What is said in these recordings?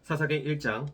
사사기 1장.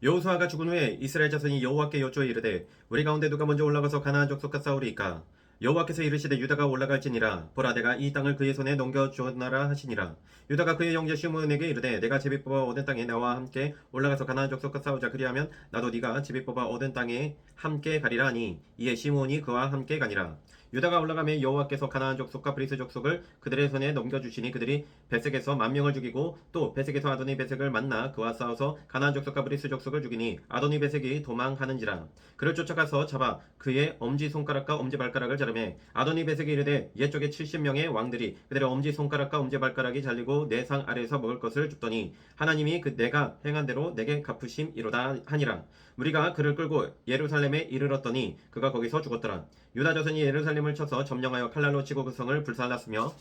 여호수아가 죽은 후에 이스라엘 자손이 여호와께 여쭈어 이르되 우리 가운데 누가 먼저 올라가서 가나안 족속과 싸우리이까. 여호와께서 이르시되 유다가 올라갈지니라. 보라, 내가 이 땅을 그의 손에 넘겨주었나라 하시니라. 유다가 그의 형제 시므온에게 이르되 내가 제비 뽑아 얻은 땅에 나와 함께 올라가서 가나안 족속과 싸우자. 그리하면 나도 네가 제비 뽑아 얻은 땅에 함께 가리라 하니, 이에 시므온이 그와 함께 가니라. 유다가 올라가며 여호와께서 가나안 족속과 브리스 족속을 그들의 손에 넘겨주시니 그들이 베색에서 10,000명을 죽이고 또 베색에서 아도니 베색을 만나 그와 싸워서 가나안 족속과 브리스 족속을 죽이니 아도니 베색이 도망하는지라. 그를 쫓아가서 잡아 그의 엄지손가락과 엄지발가락을 자르매 아도니 베색이 이르되 옛적에 70명의 왕들이 그들의 엄지손가락과 엄지발가락이 잘리고 내 상 아래에서 먹을 것을 줍더니 하나님이 그 내가 행한 대로 내게 갚으심이로다 하니라. 우리가 그를 끌고 예루살렘에 이르렀더니 그가 거기서 죽었더라. 유다 자손이 예루살렘을 쳐서 점령하여 칼날로 치고 그 성을 불살랐으며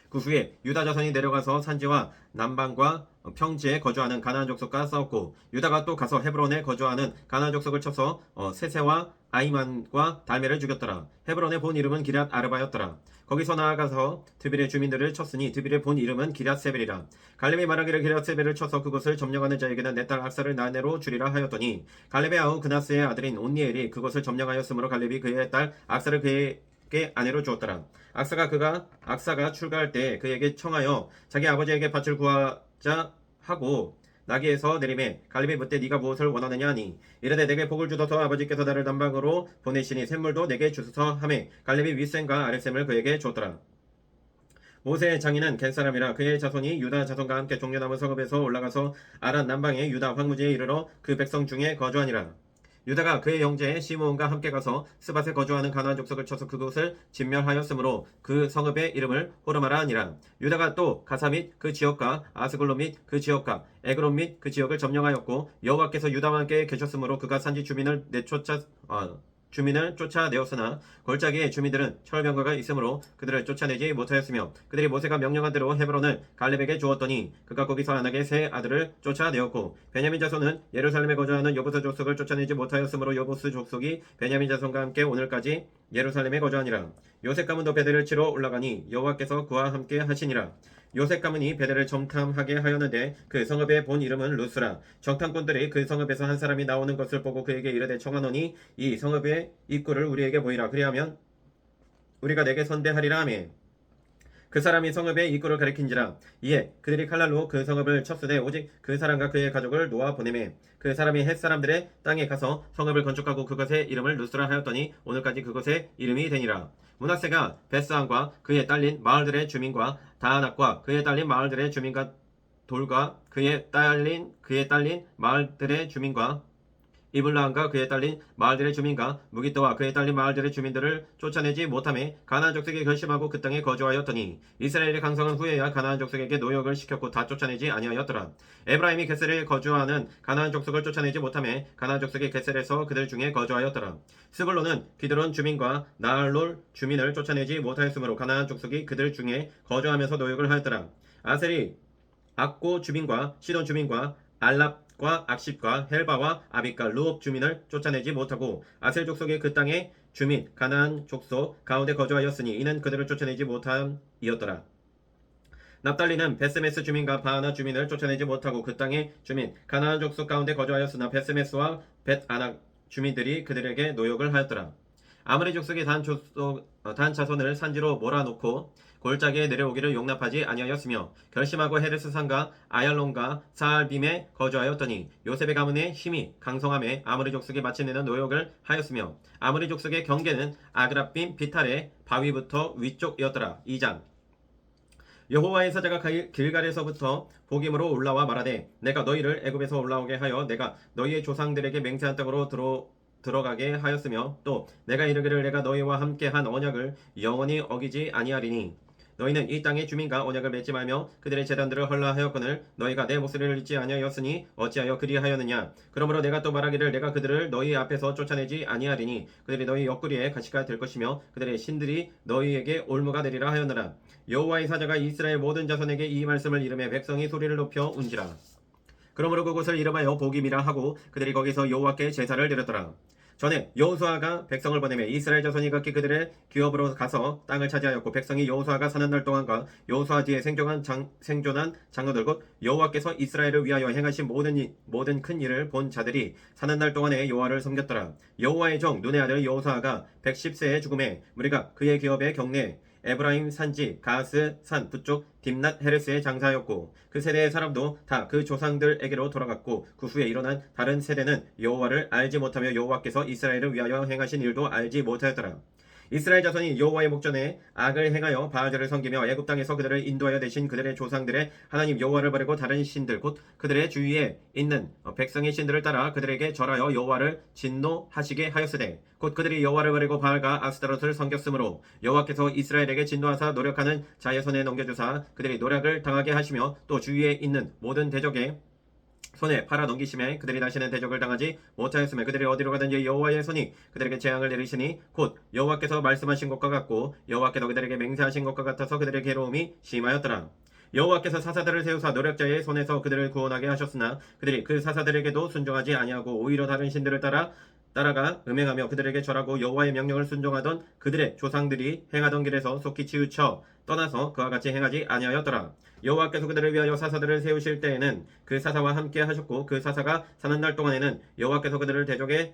그 후에 유다 자손이 내려가서 산지와 남방과 평지에 거주하는 가나안 족속과 싸웠고, 유다가 또 가서 헤브론에 거주하는 가나안 족속을 쳐서 세세와 아이만과 달메를 죽였더라. 헤브론의 본 이름은 기럇 아르바였더라. 거기서 나아가서 드빌의 주민들을 쳤으니 드빌의 본 이름은 기럇 세벨이라. 갈렙이 말하기를 기럇 세벨을 쳐서 그곳을 점령하는 자에게는 내 딸 악사를 나내로 주리라 하였더니, 갈렙의 아우 그나스의 아들인 온니엘이 그곳을 점령하였으므로 갈렙이 그의 딸 악사를 그에게 아내로 주었더라. 악사가 출가할 때 그에게 청하여 자기 아버지에게 밭을 구하자 하고 나귀에서 내림에 갈렙이 묻되 네가 무엇을 원하느냐 하니, 이르되 내게 복을 주소서 아버지께서 나를 남방으로 보내시니 샘물도 내게 주소서 하매 갈렙이 윗샘과 아랫샘을 그에게 주었더라. 모세의 장인은 겟사람이라. 그의 자손이 유다 자손과 함께 종려나무 성읍에서 올라가서 아란 남방의 유다 황무지에 이르러 그 백성 중에 거주하니라. 유다가 그의 형제 시므온과 함께 가서 스밧에 거주하는 가나안 족속을 쳐서 그곳을 진멸하였으므로 그 성읍의 이름을 호르마라 하니라. 유다가 또 가사 및 그 지역과 아스글론 및 그 지역과 에그론 및 그 지역을 점령하였고, 여호와께서 유다와 함께 계셨으므로 그가 산지 주민을 쫓아내었으나 골짜기의 주민들은 철병거가 있으므로 그들을 쫓아내지 못하였으며, 그들이 모세가 명령한 대로 헤브론을 갈렙에게 주었더니 그가 거기서 안악의 세 아들을 쫓아내었고, 베냐민 자손은 예루살렘에 거주하는 여부스 족속을 쫓아내지 못하였으므로 여부스 족속이 베냐민 자손과 함께 오늘까지 예루살렘에 거주하니라. 요셉 가문도 베델을 치러 올라가니 여호와께서 그와 함께 하시니라. 요셉 가문이 베델을 정탐하게 하였는데 그 성읍의 본 이름은 루스라. 정탐꾼들이 그 성읍에서 한 사람이 나오는 것을 보고 그에게 이르되 청하노니 이 성읍의 입구를 우리에게 보이라. 그리하면 우리가 내게 선대하리라 하매 그 사람이 성읍의 입구를 가리킨지라. 이에 그들이 칼날로 그 성읍을 쳤으되 오직 그 사람과 그의 가족을 놓아 보내매 그 사람이 헷 사람들의 땅에 가서 성읍을 건축하고 그것의 이름을 루스라 하였더니 오늘까지 그것의 이름이 되니라. 문하세가 베스안과 그의 딸린 마을들의 주민과 다아낙과 그의 딸린 마을들의 주민과 돌과 그의 딸린 마을들의 주민과 이블라함과 그의 딸린 마을들의 주민과 무기또와 그의 딸린 마을들의 주민들을 쫓아내지 못하매 가나안 족속이 결심하고 그 땅에 거주하였더니, 이스라엘의 강성은 후에야 가나안 족속에게 노역을 시켰고 다 쫓아내지 아니하였더라. 에브라임이 겟셀에 거주하는 가나안 족속을 쫓아내지 못하매 가나안 족속이 겟셀에서 그들 중에 거주하였더라. 스불론은 기드론 주민과 나알롤 주민을 쫓아내지 못하였으므로 가나안 족속이 그들 중에 거주하면서 노역을 하였더라. 아셀이 악고 주민과 시돈 주민과 알랍과 악십과 헬바와 아비과 루옵 주민을 쫓아내지 못하고 아셀 족속의 그 땅의 주민 가나안 족속 가운데 거주하였으니 이는 그들을 쫓아내지 못함이었더라. 납달리는 베스메스 주민과 바하나 주민을 쫓아내지 못하고 그 땅의 주민 가나안 족속 가운데 거주하였으나 베스메스와 벳아낙 주민들이 그들에게 노역을 하였더라. 아므리 족속이 단 자손을 산지로 몰아놓고 골짜기에 내려오기를 용납하지 아니하였으며 결심하고 헤레스 산과 아얄론과 사알빔에 거주하였더니 요셉의 가문의 힘이 강성함에 아므리 족속이 마침내는 노역을 하였으며 아므리 족속의 경계는 아그라빔 비탈의 바위부터 위쪽이었더라. 2장. 여호와의 사자가 길갈에서부터 복임으로 올라와 말하되 내가 너희를 애굽에서 올라오게 하여 내가 너희의 조상들에게 맹세한 땅으로 들어가게 하였으며 또 내가 이르기를 내가 너희와 함께한 언약을 영원히 어기지 아니하리니 너희는 이 땅의 주민과 언약을 맺지 말며 그들의 제단들을 헐라하였거늘 너희가 내 목소리를 잊지 아니하였으니 어찌하여 그리하였느냐. 그러므로 내가 또 말하기를 내가 그들을 너희 앞에서 쫓아내지 아니하리니 그들이 너희 옆구리에 가시가 될 것이며 그들의 신들이 너희에게 올무가 되리라 하였느라. 여호와의 사자가 이스라엘 모든 자손에게 이 말씀을 이르매 백성이 소리를 높여 운지라. 그러므로 그곳을 이름하여 복임이라 하고 그들이 거기서 여호와께 제사를 드렸더라. 전에 여호수아가 백성을 보내며 이스라엘 자손이 각기 그들의 기업으로 가서 땅을 차지하였고 백성이 여호수아가 사는 날 동안과 여호수아 뒤에 생존한 장로들 곧 여호와께서 이스라엘을 위하여 행하신 모든 큰 일을 본 자들이 사는 날 동안에 여호와를 섬겼더라. 여호와의 종 눈의 아들 여호수아가 110세에 죽음에 무리가 그의 기업의 경내 에브라임 산지 가스 산 북쪽 딥낫 헤레스의 장사였고 그 세대의 사람도 다 그 조상들에게로 돌아갔고 그 후에 일어난 다른 세대는 여호와를 알지 못하며 여호와께서 이스라엘을 위하여 행하신 일도 알지 못하였더라. 이스라엘 자손이 여호와의 목전에 악을 행하여 바알들을 섬기며 애굽 땅에서 그들을 인도하여 내신 그들의 조상들의 하나님 여호와를 버리고 다른 신들 곧 그들의 주위에 있는 백성의 신들을 따라 그들에게 절하여 여호와를 진노하시게 하였으되 곧 그들이 여호와를 버리고 바알과 아스타롯을 섬겼으므로 여호와께서 이스라엘에게 진노하사 노력하는 자의 손에 넘겨주사 그들이 노력을 당하게 하시며 또 주위에 있는 모든 대적의 손에 팔아 넘기심에 그들이 다시는 대적을 당하지 못하였으며 그들이 어디로 가든지 여호와의 손이 그들에게 재앙을 내리시니 곧 여호와께서 말씀하신 것과 같고 여호와께서 그들에게 맹세하신 것과 같아서 그들의 괴로움이 심하였더라. 여호와께서 사사들을 세우사 노력자의 손에서 그들을 구원하게 하셨으나 그들이 그 사사들에게도 순종하지 아니하고 오히려 다른 신들을 따라가 음행하며 그들에게 절하고 여호와의 명령을 순종하던 그들의 조상들이 행하던 길에서 속히 치우쳐 떠나서 그와 같이 행하지 아니하였더라. 여호와께서 그들을 위하여 사사들을 세우실 때에는 그 사사와 함께 하셨고 그 사사가 사는 날 동안에는 여호와께서 그들을 대적의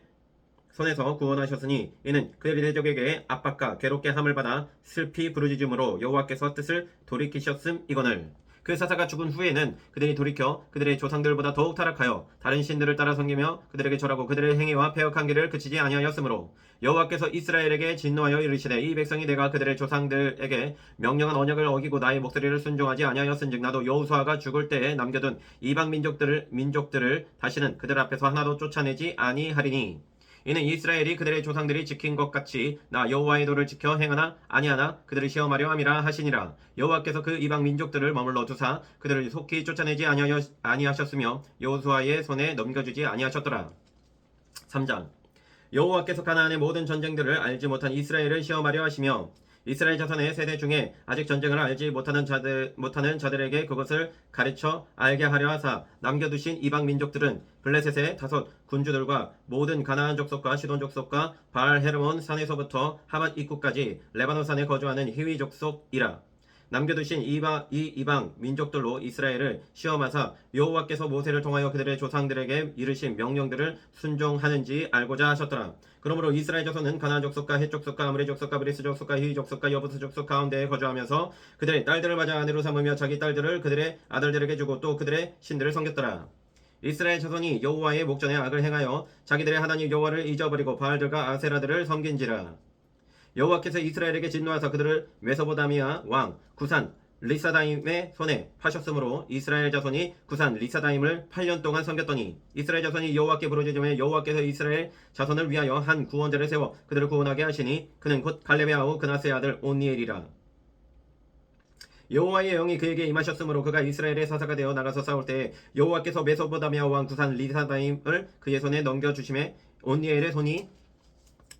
손에서 구원하셨으니 이는 그들이 대적에게 압박과 괴롭게 함을 받아 슬피 부르짖음으로 여호와께서 뜻을 돌이키셨음이거늘. 그 사사가 죽은 후에는 그들이 돌이켜 그들의 조상들보다 더욱 타락하여 다른 신들을 따라 섬기며 그들에게 절하고 그들의 행위와 패역한 길을 그치지 아니하였으므로 여호와께서 이스라엘에게 진노하여 이르시되 이 백성이 내가 그들의 조상들에게 명령한 언약을 어기고 나의 목소리를 순종하지 아니하였은즉 나도 여호수아가 죽을 때에 남겨둔 이방 민족들을 다시는 그들 앞에서 하나도 쫓아내지 아니하리니 이는 이스라엘이 그들의 조상들이 지킨 것 같이 나 여호와의 도를 지켜 행하나 아니하나 그들을 시험하려 함이라 하시니라. 여호와께서 그 이방 민족들을 머물러 두사 그들을 속히 쫓아내지 아니하셨으며 여호수아의 손에 넘겨주지 아니하셨더라. 3장 여호와께서 가나안의 모든 전쟁들을 알지 못한 이스라엘을 시험하려 하시며 이스라엘 자손의 세대 중에 아직 전쟁을 알지 못하는 자들에게 그것을 가르쳐 알게 하려 하사 남겨두신 이방 민족들은 블레셋의 5 군주들과 모든 가나안 족속과 시돈 족속과 바알 헤르몬 산에서부터 하맛 입구까지 레바논 산에 거주하는 히위 족속이라. 남겨두신 이 이방 민족들로 이스라엘을 시험하사 여호와께서 모세를 통하여 그들의 조상들에게 이르신 명령들을 순종하는지 알고자 하셨더라. 그러므로 이스라엘 자손은 가나안 족속과 헷 족속과 아므리 족속과 브리스 족속과 히위 족속과 여부스 족속 가운데에 거주하면서 그들의 딸들을 맞아 아내로 삼으며 자기 딸들을 그들의 아들들에게 주고 또 그들의 신들을 섬겼더라. 이스라엘 자손이 여호와의 목전에 악을 행하여 자기들의 하나님 여호와를 잊어버리고 바알들과 아세라들을 섬긴지라. 여호와께서 이스라엘에게 진노하사 그들을 메소포다미아 왕 구산 리사다임의 손에 파셨으므로 이스라엘 자손이 구산 리사다임을 8년 동안 섬겼더니 이스라엘 자손이 여호와께 부르짖으며 여호와께서 이스라엘 자손을 위하여 한 구원자를 세워 그들을 구원하게 하시니 그는 곧 갈렙의 아우 그나스의 아들 온니엘이라. 여호와의 영이 그에게 임하셨으므로 그가 이스라엘의 사사가 되어 나가서 싸울 때에 여호와께서 메소포다미아 왕 구산 리사다임을 그의 손에 넘겨주심에 온니엘의 손이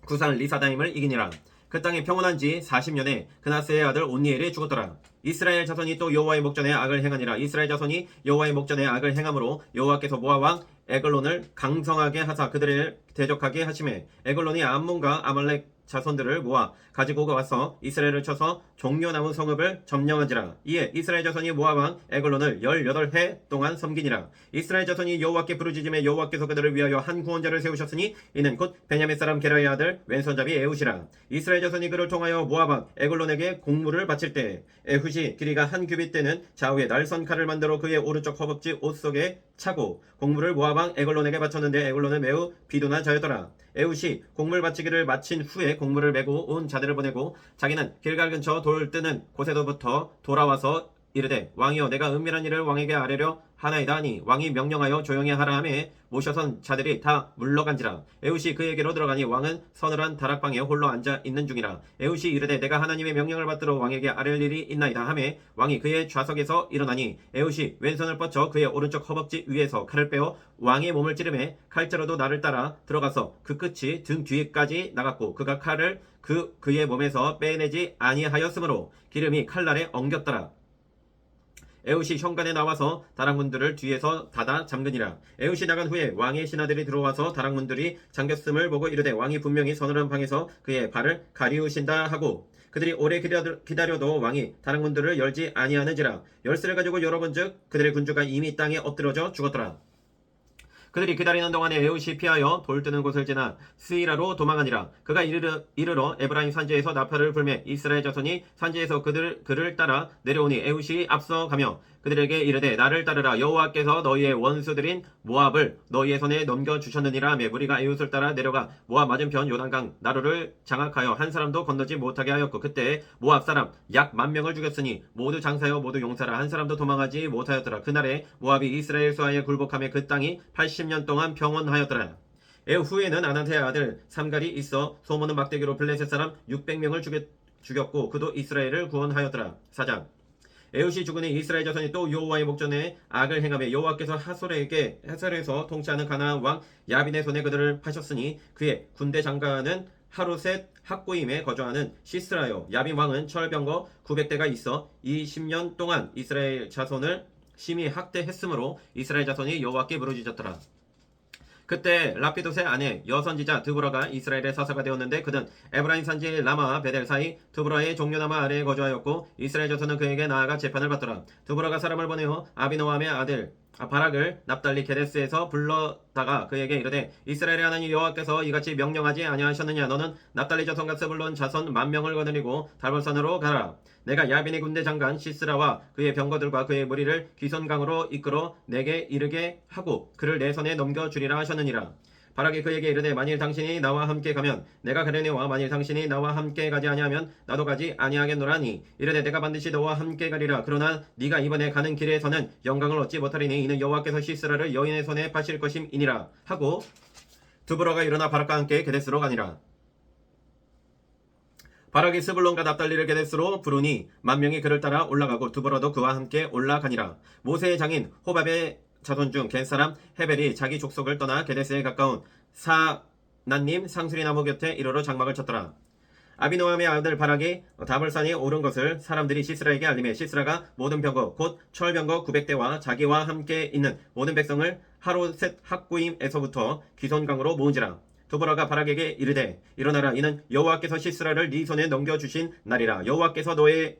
구산 리사다임을 이기니라. 그 땅이 평온한 지 40년에 그나스의 아들 온니엘이 죽었더라. 이스라엘 자손이 또 여호와의 목전에 악을 행하니라. 이스라엘 자손이 여호와의 목전에 악을 행함으로 여호와께서 모압 왕 에글론을 강성하게 하사 그들을 대적하게 하시매 에글론이 암몬과 아말렉 자손들을 모아 가지고 와서 이스라엘을 쳐서 종려나무 성읍을 점령한지라. 이에 이스라엘 자손이 모압 왕 에글론을 18해 동안 섬기니라. 이스라엘 자손이 여호와께 부르짖음에 여호와께서 그들을 위하여 한 구원자를 세우셨으니 이는 곧 베냐민 사람 게라의 아들 왼손잡이 에훗이라. 이스라엘 자손이 그를 통하여 모압 왕 에글론에게 공물을 바칠 때 에훗이 길이가 한 규빗 되는 좌우에 날선 칼을 만들어 그의 오른쪽 허벅지 옷 속에 차고 공물을 모압 왕 에글론에게 바쳤는데 에글론은 매우 비둔한 자였더라. 에훗이 공물 바치기를 마친 후에 공물을 메고 온 자들을 보내고 자기는 길갈 근처 돌 뜨는 곳에서부터 돌아와서 이르되 왕이여 내가 은밀한 일을 왕에게 아뢰려 하나이다 하니 왕이 명령하여 조용히 하라 하매 모셔선 자들이 다 물러간지라. 에훗이 그에게로 들어가니 왕은 서늘한 다락방에 홀로 앉아 있는 중이라. 에훗이 이르되 내가 하나님의 명령을 받들어 왕에게 아뢰릴 일이 있나이다 하매 왕이 그의 좌석에서 일어나니 에훗이 왼손을 뻗쳐 그의 오른쪽 허벅지 위에서 칼을 빼어 왕의 몸을 찌르매 칼자루도 나를 따라 들어가서 그 끝이 등 뒤에까지 나갔고 그가 칼을 그의 몸에서 빼내지 아니하였으므로 기름이 칼날에 엉겼더라. 에훗이 현관에 나와서 다락문들을 뒤에서 닫아 잠그니라. 에훗이 나간 후에 왕의 신하들이 들어와서 다락문들이 잠겼음을 보고 이르되 왕이 분명히 서늘한 방에서 그의 발을 가리우신다 하고 그들이 오래 기다려도 왕이 다락문들을 열지 아니하는지라. 열쇠를 가지고 열어본즉 그들의 군주가 이미 땅에 엎드러져 죽었더라. 그들이 기다리는 동안에 에훗이 피하여 돌 뜨는 곳을 지나 스이라로 도망하니라. 그가 이르러 에브라임 산지에서 나팔을 불매 이스라엘 자손이 산지에서 그를 따라 내려오니 에훗이 앞서 가며 그들에게 이르되 나를 따르라. 여호와께서 너희의 원수들인 모압을 너희의 손에 넘겨주셨느니라 하며 무리가 에훗을 따라 내려가 모압 맞은편 요단강 나루를 장악하여 한 사람도 건너지 못하게 하였고 그때 모압 사람 약 10,000명을 죽였으니 모두 장사여 모두 용사라. 한 사람도 도망하지 못하였더라. 그날에 모압이 이스라엘 수하에 굴복하며 그 땅이 80년 동안 평온하였더라. 후에는 아나세의 아들 삼갈이 있어 소모는 막대기로 블레셋 사람 600명을 죽였고 그도 이스라엘을 구원하였더라. 4장 에훗이 죽으니 이스라엘 자손이 또 여호와의 목전에 악을 행하며 여호와께서 하솔에서 통치하는 가나안 왕 야빈의 손에 그들을 파셨으니 그의 군대 장관은 하루셋 학고임에 거주하는 시스라요. 야빈 왕은 철병거 900대가 있어 20년 동안 이스라엘 자손을 심히 학대했으므로 이스라엘 자손이 여호와께 부르짖었더라. 그때 라피도스의 아내 여선지자 드보라가 이스라엘의 사사가 되었는데 그는 에브라임 산지 라마와 베델 사이 드보라의 종려나무 아래에 거주하였고 이스라엘 자손은 그에게 나아가 재판을 받더라. 드보라가 사람을 보내어 아비노함의 아들 바락을 납달리 게데스에서 불러다가 그에게 이르되 이스라엘의 하나님 여호와께서 이같이 명령하지 아니하셨느냐. 너는 납달리 자손과 스불론 자손 10,000명을 거느리고 달볼산으로 가라. 내가 야빈의 군대 장관 시스라와 그의 병거들과 그의 무리를 기손강으로 이끌어 내게 이르게 하고 그를 내 손에 넘겨주리라 하셨느니라. 바락이 그에게 이르되 만일 당신이 나와 함께 가면 내가 가려니와 만일 당신이 나와 함께 가지 아니하면 나도 가지 아니하겠노라니. 이르되 내가 반드시 너와 함께 가리라. 그러나 네가 이번에 가는 길에서는 영광을 얻지 못하리니 이는 여호와께서 시스라를 여인의 손에 파실 것임이니라 하고 드보라가 일어나 바락과 함께 게데스로 가니라. 바락이 스불론과 납달리를 게데스로 부르니 10,000명이 그를 따라 올라가고 드보라도 그와 함께 올라가니라. 모세의 장인 호밥의 자손 중 겐사람 헤벨이 자기 족속을 떠나 게데스에 가까운 사난님 상수리나무 곁에 이르러 장막을 쳤더라. 아비노함의 아들 바락이 다볼산이 오른 것을 사람들이 시스라에게 알리매 시스라가 모든 병거 곧 철병거 900대와 자기와 함께 있는 모든 백성을 하루셋 학구임에서부터 기손강으로 모은지라. 드보라가 바락에게 이르되 일어나라. 이는 여호와께서 시스라를 네 손에 넘겨주신 날이라. 여호와께서 너의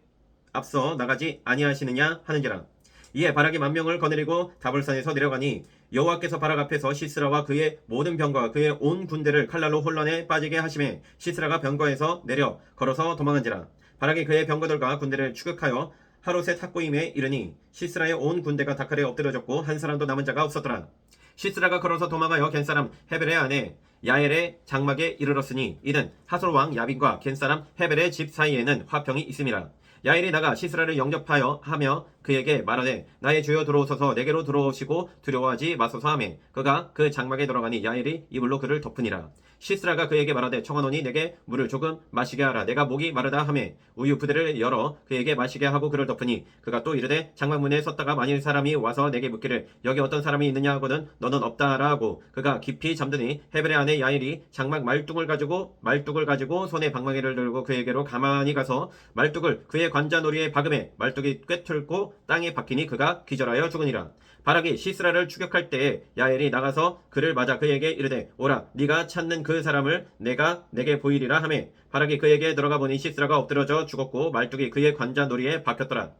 앞서 나가지 아니하시느냐 하는지라. 이에 바락이 10,000명을 거느리고 다볼산에서 내려가니 여호와께서 바락 앞에서 시스라와 그의 모든 병거와 그의 온 군대를 칼날로 혼란에 빠지게 하시매 시스라가 병거에서 내려 걸어서 도망한지라. 바락이 그의 병거들과 군대를 추격하여 하루셋 학고임에 이르니 시스라의 온 군대가 다칼에 엎드려졌고 한 사람도 남은 자가 없었더라. 시스라가 걸어서 도망하여 겐사람 헤벨의 아내 야엘의 장막에 이르렀으니 이는 하솔 왕 야빈과 겐사람 헤벨의 집 사이에는 화평이 있음이라. 야엘이 나가 시스라를 영접하여 하며 그에게 말하되 나의 주여 들어오소서. 내게로 들어오시고 두려워하지 마소서 하매 그가 그 장막에 들어가니 야엘이 이불로 그를 덮으니라. 시스라가 그에게 말하되 청하노니 내게 물을 조금 마시게 하라. 내가 목이 마르다 하매 우유 부대를 열어 그에게 마시게 하고 그를 덮으니 그가 또 이르되 장막문에 섰다가 만일 사람이 와서 내게 묻기를 여기 어떤 사람이 있느냐 하거든 너는 없다라 하고 그가 깊이 잠드니 헤벨의 아내 야엘이 장막 말뚝을 가지고 손에 방망이를 들고 그에게로 가만히 가서 말뚝을 그의 관자놀이에 박음에 말뚝이 꿰뚫고 땅에 박히니 그가 기절하여 죽으니라. 바락이 시스라를 추격할 때에 야엘이 나가서 그를 맞아 그에게 이르되 오라 네가 찾는 그 사람을 내가 내게 보이리라 하매 바락이 그에게 들어가 보니 시스라가 엎드러져 죽었고 말뚝이 그의 관자놀이에 박혔더라.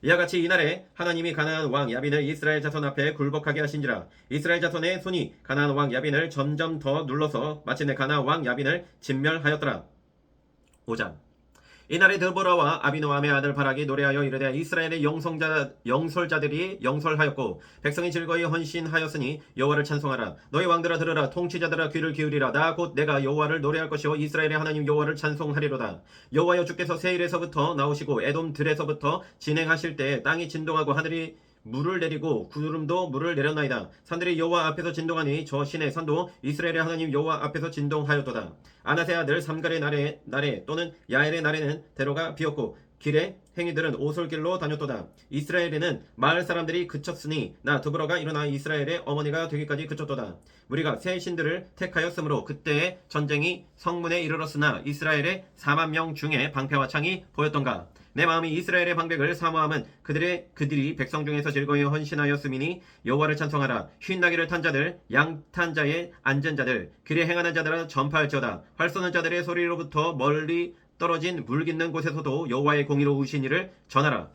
이와 같이 이날에 하나님이 가나안 왕 야빈을 이스라엘 자손 앞에 굴복하게 하신지라. 이스라엘 자손의 손이 가나안 왕 야빈을 점점 더 눌러서 마침내 가나안 왕 야빈을 진멸하였더라. 5장 이날에 드보라와 아비노함의 아들 바락이 노래하여 이르되 이스라엘의 영솔자들이 영설하였고 백성이 즐거이 헌신하였으니 여호와를 찬송하라. 너희 왕들아 들으라. 통치자들아 귀를 기울이라. 나 곧 내가 여호와를 노래할 것이요 이스라엘의 하나님 여호와를 찬송하리로다. 여호와여 주께서 세일에서부터 나오시고 에돔들에서부터 진행하실 때 땅이 진동하고 하늘이 물을 내리고 구름도 물을 내렸나이다. 산들이 여호와 앞에서 진동하니 저 신의 산도 이스라엘의 하나님 여호와 앞에서 진동하였도다. 아나세 아들 삼갈의 날에 또는 야엘의 날에는 대로가 비었고 길에 행위들은 오솔길로 다녔도다. 이스라엘에는 마을 사람들이 그쳤으니 나 드보라가 일어나 이스라엘의 어머니가 되기까지 그쳤도다. 우리가 새 신들을 택하였으므로 그때의 전쟁이 성문에 이르렀으나 이스라엘의 40,000명 중에 방패와 창이 보였던가. 내 마음이 이스라엘의 방백을 사모함은 그들이 백성 중에서 즐거이 헌신하였음이니 여호와를 찬송하라. 쉰 나귀를 탄 자들, 양 탄 자의 앉은 자들, 길에 행하는 자들아 전파할지어다. 활 쏘는 자들의 소리로부터 멀리 떨어진 물 깃는 곳에서도 여호와의 공의로우신 일을 전하라.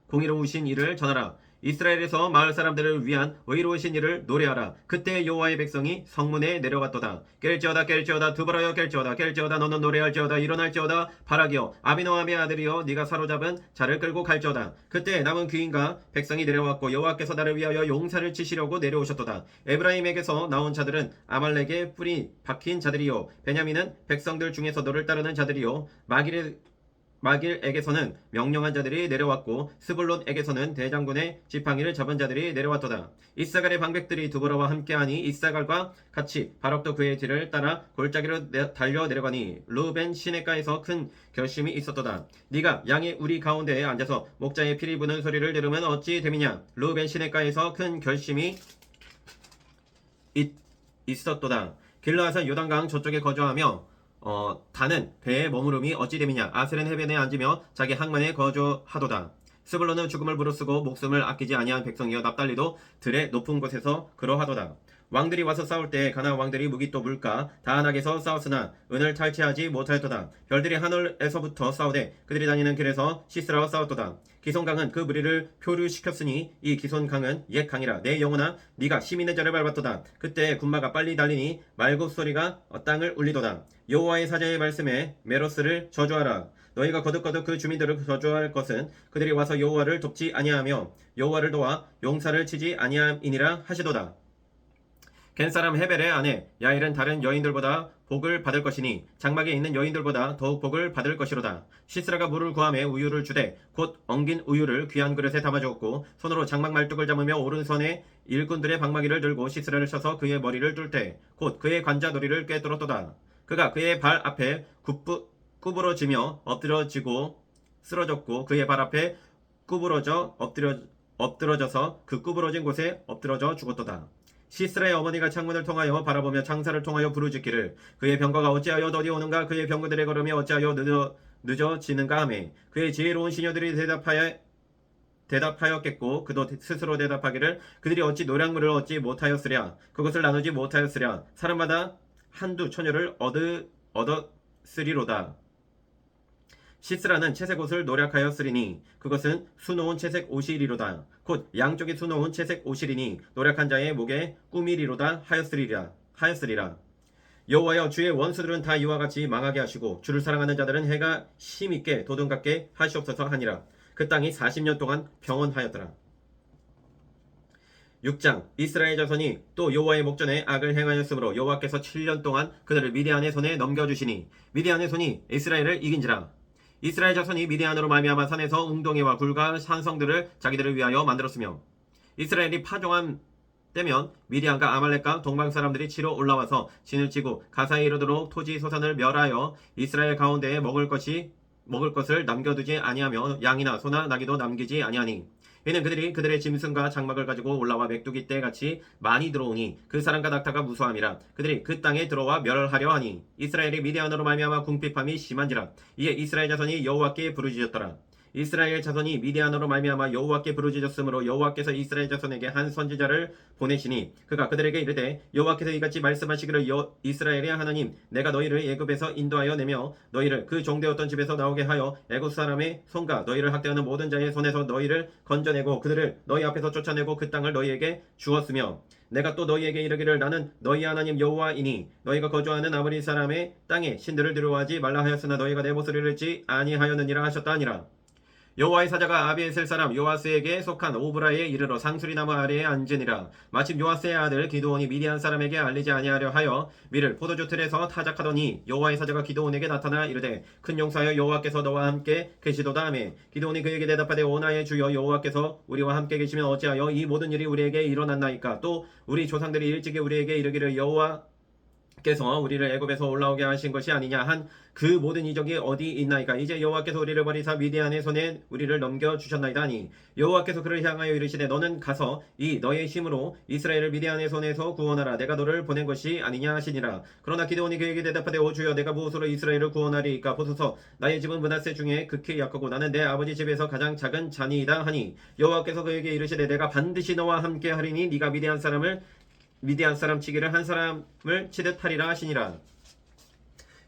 공의로우신 일을 전하라. 이스라엘에서 마을 사람들을 위한 의로우신 일을 노래하라. 그때 여호와의 백성이 성문에 내려갔도다. 깰지어다 깰지어다 두바라여 깰지어다 깰지어다 너는 노래할지어다 일어날지어다 바라기여 아비노함의 아들이여 네가 사로잡은 자를 끌고 갈지어다. 그때 남은 귀인과 백성이 내려왔고 여호와께서 나를 위하여 용사를 치시려고 내려오셨도다. 에브라임에게서 나온 자들은 아말렉의 뿔이 박힌 자들이요 베냐민은 백성들 중에서 너를 따르는 자들이요 마길에게서는 명령한 자들이 내려왔고 스불론에게서는 대장군의 지팡이를 잡은 자들이 내려왔도다. 이사갈의 방백들이 두보라와 함께하니 이사갈과 같이 바락도 그의 뒤를 따라 골짜기로 달려 내려가니 르벤 시내가에서 큰 결심이 있었도다. 네가 양의 우리 가운데에 앉아서 목자의 피리 부는 소리를 들으면 어찌 됨이냐. 르벤 시내가에서 큰 결심이 있었도다. 길르앗은 요단강 저쪽에 거주하며 다는 배에 머무름이 어찌 됨이냐. 아셀은 해변에 앉으며 자기 항만에 거주하도다. 스불론은 죽음을 부르쓰고 목숨을 아끼지 아니한 백성이여 납달리도 들의 높은 곳에서 그러하도다. 왕들이 와서 싸울 때 가나안 왕들이 무기 또 물가 다한악에서 싸웠으나 은을 탈취하지 못하였도다. 별들이 하늘에서부터 싸우되 그들이 다니는 길에서 시스라와 싸웠도다. 기손강은 그 무리를 표류시켰으니 이 기손강은 옛 강이라. 내 영혼아 네가 힘 있는 자를 밟았도다. 그때 군마가 빨리 달리니 말굽소리가 땅을 울리도다. 여호와의 사자의 말씀에 메로스를 저주하라. 너희가 거듭거듭 그 주민들을 저주할 것은 그들이 와서 여호와를 돕지 아니하며 여호와를 도와 용사를 치지 아니함이니라 하시도다. 겐사람 헤벨의 아내 야일은 다른 여인들보다 복을 받을 것이니 장막에 있는 여인들보다 더욱 복을 받을 것이로다. 시스라가 물을 구함에 우유를 주되 곧 엉긴 우유를 귀한 그릇에 담아주었고 손으로 장막 말뚝을 잡으며 오른손에 일꾼들의 방마기를 들고 시스라를 쳐서 그의 머리를 뚫 때 곧 그의 관자놀이를 꿰뚫었도다. 그가 그의 발 앞에 구부러지며 엎드러지고 쓰러졌고 그의 발 앞에 엎드러져서 그 구부러진 곳에 엎드러져 죽었도다. 시스라의 어머니가 창문을 통하여 바라보며 창사를 통하여 부르짖기를 그의 병거가 어찌하여 더디 오는가 그의 병거들의 걸음이 어찌하여 늦어지는가 하매 그의 지혜로운 시녀들이 대답하였겠고 그도 스스로 대답하기를 그들이 어찌 노량물을 얻지 못하였으랴 그것을 나누지 못하였으랴 사람마다 한두 처녀를 얻었으리로다. 시스라는 채색 옷을 노략하였으리니 그것은 수놓은 채색 옷이리로다. 곧 양쪽이 수놓은 채색 옷이리니 노략한 자의 목에 꾸미리로다 하였으리라. 여호와여 주의 원수들은 다 이와 같이 망하게 하시고 주를 사랑하는 자들은 해가 힘있게 도둑같게 하시옵소서 하니라. 그 땅이 40년 동안 평온하였더라. 6장 이스라엘 자손이 또 여호와의 목전에 악을 행하였으므로 여호와께서 7년 동안 그들을 미디안의 손에 넘겨주시니 미디안의 손이 이스라엘을 이긴지라. 이스라엘 자손이 미디안으로 말미암아 산에서 웅덩이와 굴과 산성들을 자기들을 위하여 만들었으며 이스라엘이 파종한 때면 미디안과 아말렉과 동방 사람들이 치러 올라와서 진을 치고 가사에 이르도록 토지 소산을 멸하여 이스라엘 가운데에 먹을 것을 남겨두지 아니하며 양이나 소나 나귀도 남기지 아니하니 이는 그들이 그들의 짐승과 장막을 가지고 올라와 맥두기 때 같이 많이 들어오니 그 사람과 낙타가 무수함이라. 그들이 그 땅에 들어와 멸하려 하니 이스라엘이 미디안으로 말미암아 궁핍함이 심한지라. 이에 이스라엘 자손이 여호와께 부르짖었더라. 이스라엘 자손이 미디안으로 말미암아 여호와께 부르짖었으므로 여호와께서 이스라엘 자손에게 한 선지자를 보내시니 그가 그들에게 이르되 여호와께서 이같이 말씀하시기를 이스라엘의 하나님 내가 너희를 애굽에서 인도하여 내며 너희를 그 종되었던 집에서 나오게 하여 애굽 사람의 손과 너희를 학대하는 모든 자의 손에서 너희를 건져내고 그들을 너희 앞에서 쫓아내고 그 땅을 너희에게 주었으며 내가 또 너희에게 이르기를 나는 너희 하나님 여호와이니 너희가 거주하는 아무리 사람의 땅에 신들을 두려워하지 말라 하였으나 너희가 내 목소리를 듣지 아니하였느니라 하셨다 하니라. 여호와의 사자가 아비에셀 사람 요아스에게 속한 오브라에 이르러 상수리나무 아래에 앉으니라. 마침 요아스의 아들 기드온이 미디안 사람에게 알리지 아니하려 하여 밀을 포도주 틀에서 타작하더니 여호와의 사자가 기드온에게 나타나 이르되 큰 용사여 여호와께서 너와 함께 계시도다 하매 기드온이 그에게 대답하되 오 나의 주여 여호와께서 우리와 함께 계시면 어찌하여 이 모든 일이 우리에게 일어났나이까. 또 우리 조상들이 일찍이 우리에게 이르기를 께서 우리를 애굽에서 올라오게 하신 것이 아니냐 한 그 모든 이적이 어디 있나이까. 이제 여호와께서 우리를 버리사 미디안의 손에 우리를 넘겨 주셨나이다 하니 여호와께서 그를 향하여 이르시되 너는 가서 이 너의 힘으로 이스라엘을 미디안의 손에서 구원하라. 내가 너를 보낸 것이 아니냐 하시니라. 그러나 기드온이 그에게 대답하되 오 주여 내가 무엇으로 이스라엘을 구원하리이까. 보소서 나의 집은 므낫세 중에 극히 약하고 나는 내 아버지 집에서 가장 작은 자니이다 하니 여호와께서 그에게 이르시되 내가 반드시 너와 함께 하리니 네가 미디안 사람 치기를 한 사람을 치듯 하리라 하시니라.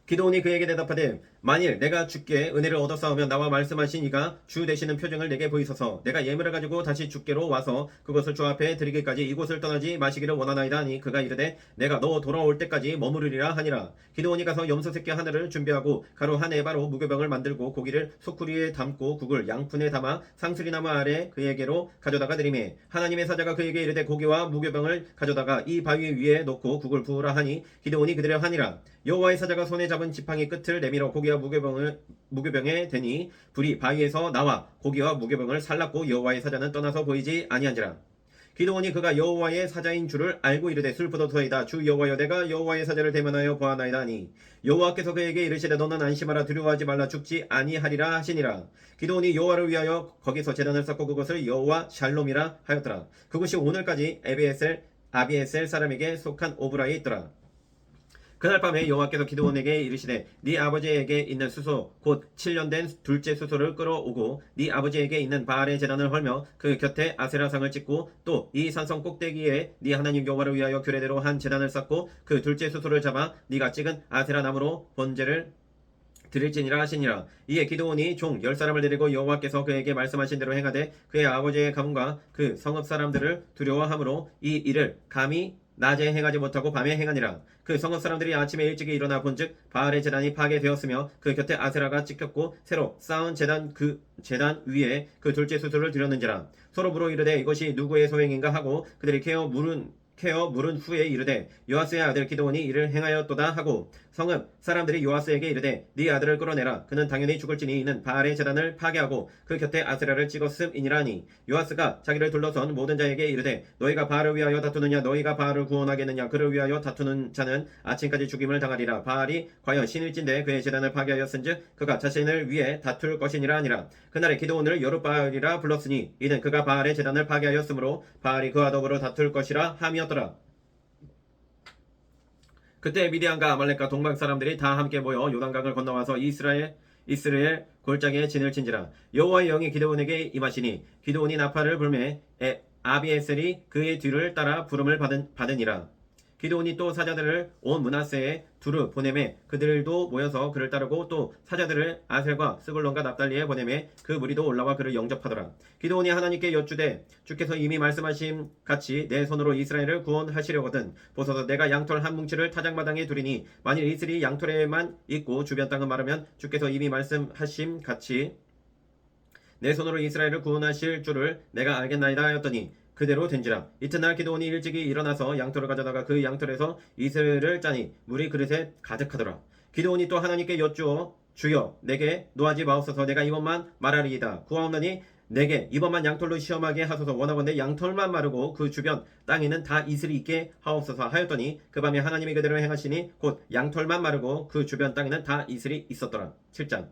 기드온이 그에게 대답하되 만일 내가 주께 은혜를 얻었사오면 나와 말씀하신 이가 주 되시는 표징을 내게 보이소서. 내가 예물을 가지고 다시 주께로 와서 그것을 주 앞에 드리기까지 이곳을 떠나지 마시기를 원하나이다 하니 그가 이르되 내가 너 돌아올 때까지 머무르리라 하니라. 기드온이 가서 염소 새끼 하나를 준비하고 가루 한 에바로 무교병을 만들고 고기를 소쿠리에 담고 국을 양푼에 담아 상수리나무 아래 그에게로 가져다가 드리매 하나님의 사자가 그에게 이르되 고기와 무교병을 가져다가 이 바위 위에 놓고 국을 부으라 하니 기드온이 그대로 하니라. 여호와의 사자가 손에 잡은 지팡이 끝을 내밀어 고기와 무교병에 대니 불이 바위에서 나와 고기와 무교병을 살랐고 여호와의 사자는 떠나서 보이지 아니한지라. 기드온이 그가 여호와의 사자인 줄을 알고 이르되 슬프도소이다. 주 여호와여 내가 여호와의 사자를 대면하여 보아나이다 하니 여호와께서 그에게 이르시되 너는 안심하라 두려워하지 말라 죽지 아니하리라 하시니라. 기드온이 여호와를 위하여 거기서 제단을 쌓고 그것을 여호와 샬롬이라 하였더라. 그것이 오늘까지 아비에셀 사람에게 속한 오브라에 있더라. 그날 밤에 여호와께서 기드온에게 이르시되 네 아버지에게 있는 수소 곧 7년 된 둘째 수소를 끌어오고 네 아버지에게 있는 바알의 제단을 헐며 그 곁에 아세라상을 찍고 또 이 산성 꼭대기에 네 하나님 여호와를 위하여 규례대로 한 제단을 쌓고 그 둘째 수소를 잡아 네가 찍은 아세라 나무로 번제를 드릴지니라 하시니라. 이에 기드온이 종 10사람을 데리고 여호와께서 그에게 말씀하신 대로 행하되 그의 아버지의 가문과 그 성읍 사람들을 두려워하므로 이 일을 감히 낮에 행하지 못하고 밤에 행하니라. 그 성읍 사람들이 아침에 일찍이 일어나 본즉 바알의 제단이 파괴되었으며 그 곁에 아세라가 찍혔고 새로 쌓은 그 제단 위에 그 둘째 수소를 드렸는지라. 서로 물어 이르되 이것이 누구의 소행인가 하고 그들이 케어 물은 후에 이르되 요아스의 아들 기드온이 이를 행하였도다 하고 성읍 사람들이 요아스에게 이르되 네 아들을 끌어내라. 그는 당연히 죽을지니 이는 바알의 제단을 파괴하고 그 곁에 아세라를 찍었음이니라 하니 요아스가 자기를 둘러선 모든 자에게 이르되 너희가 바알을 위하여 다투느냐 너희가 바알을 구원하겠느냐. 그를 위하여 다투는 자는 아침까지 죽임을 당하리라. 바알이 과연 신일진데 그의 제단을 파괴하였은즉 그가 자신을 위해 다툴 것이니라 하니라. 그날에 기드온을 여룻바알이라 불렀으니 이는 그가 바알의 제단을 파괴하였으므로 바알이 그와 더불어 다툴 것이라 함이었더라. 그때 미디안과 아말렉과 동방 사람들이 다 함께 모여 요단강을 건너와서 이스라엘 골짜기에 진을 친지라. 여호와의 영이 기드온에게 임하시니 기드온이 나팔을 불매 아비에셀이 그의 뒤를 따라 부름을 받으니라. 기드온이 또 사자들을 온 므낫세에 두루 보내매 그들도 모여서 그를 따르고 또 사자들을 아셀과 스불론과 납달리에 보내매 그 무리도 올라와 그를 영접하더라. 기드온이 하나님께 여쭈되 주께서 이미 말씀하신 같이 내 손으로 이스라엘을 구원하시려거든 보소서 내가 양털 한 뭉치를 타작마당에 두리니 만일 이슬이 양털에만 있고 주변 땅은 마르면 주께서 이미 말씀하신 같이 내 손으로 이스라엘을 구원하실 줄을 내가 알겠나이다 하였더니 그대로 된지라. 이튿날 기드온이 일찍이 일어나서 양털을 가져다가 그 양털에서 이슬을 짜니 물이 그릇에 가득하더라. 기드온이 또 하나님께 여쭈어 주여 내게 노하지 마옵소서. 내가 이번만 말하리이다. 구하옵나니 내게 이번만 양털로 시험하게 하소서. 원하건대 양털만 마르고 그 주변 땅에는 다 이슬이 있게 하옵소서 하였더니 그 밤에 하나님이 그대로 행하시니 곧 양털만 마르고 그 주변 땅에는 다 이슬이 있었더라. 7장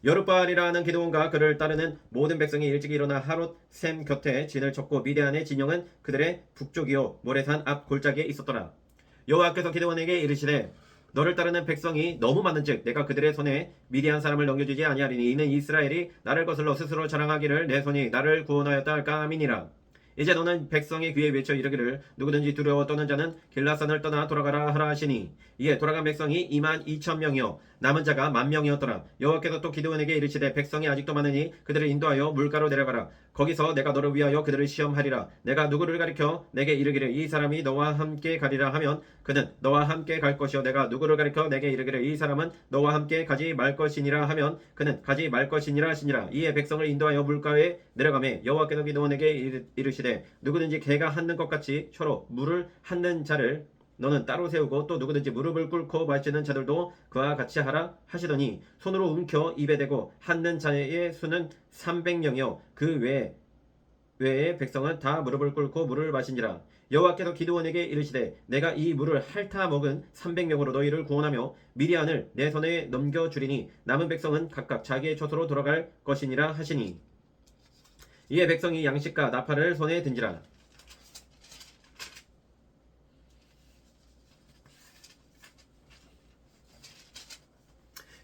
여룻바알이라 하는 기드온과 그를 따르는 모든 백성이 일찍 일어나 하롯 샘 곁에 진을 쳤고 미디안의 진영은 그들의 북쪽이요 모래산 앞 골짜기에 있었더라. 여호와께서 기드온에게 이르시되 너를 따르는 백성이 너무 많은즉 내가 그들의 손에 미디안 사람을 넘겨주지 아니하리니 이는 이스라엘이 나를 거슬러 스스로 자랑하기를 내 손이 나를 구원하였다 할까 함이니라. 이제 너는 백성의 귀에 외쳐 이르기를 누구든지 두려워 떠는 자는 길라산을 떠나 돌아가라 하라 하시니 이에 돌아간 백성이 22,000명이요 남은 자가 10,000명이었더라. 여호와께서 또 기드온에게 이르시되 백성이 아직도 많으니 그들을 인도하여 물가로 내려가라. 거기서 내가 너를 위하여 그들을 시험하리라. 내가 누구를 가리켜 내게 이르기를 이 사람이 너와 함께 가리라 하면 그는 너와 함께 갈 것이요 내가 누구를 가리켜 내게 이르기를 이 사람은 너와 함께 가지 말 것이니라 하면 그는 가지 말 것이니라 하시니라. 이에 백성을 인도하여 물가에 내려가매 여호와께서 기드온에게 이르시되 누구든지 개가 핥는 것 같이 혀로 물을 핥는 자를 너는 따로 세우고 또 누구든지 무릎을 꿇고 마시는 자들도 그와 같이 하라 하시더니 손으로 움켜 입에 대고 핥는 자의 수는 300명이요 그 외에 백성은 다 무릎을 꿇고 물을 마신지라. 여호와께서 기드온에게 이르시되 내가 이 물을 핥아 먹은 300명으로 너희를 구원하며 미디안을 내 손에 넘겨주리니 남은 백성은 각각 자기의 처소로 돌아갈 것이니라 하시니 이에 백성이 양식과 나팔을 손에 든지라.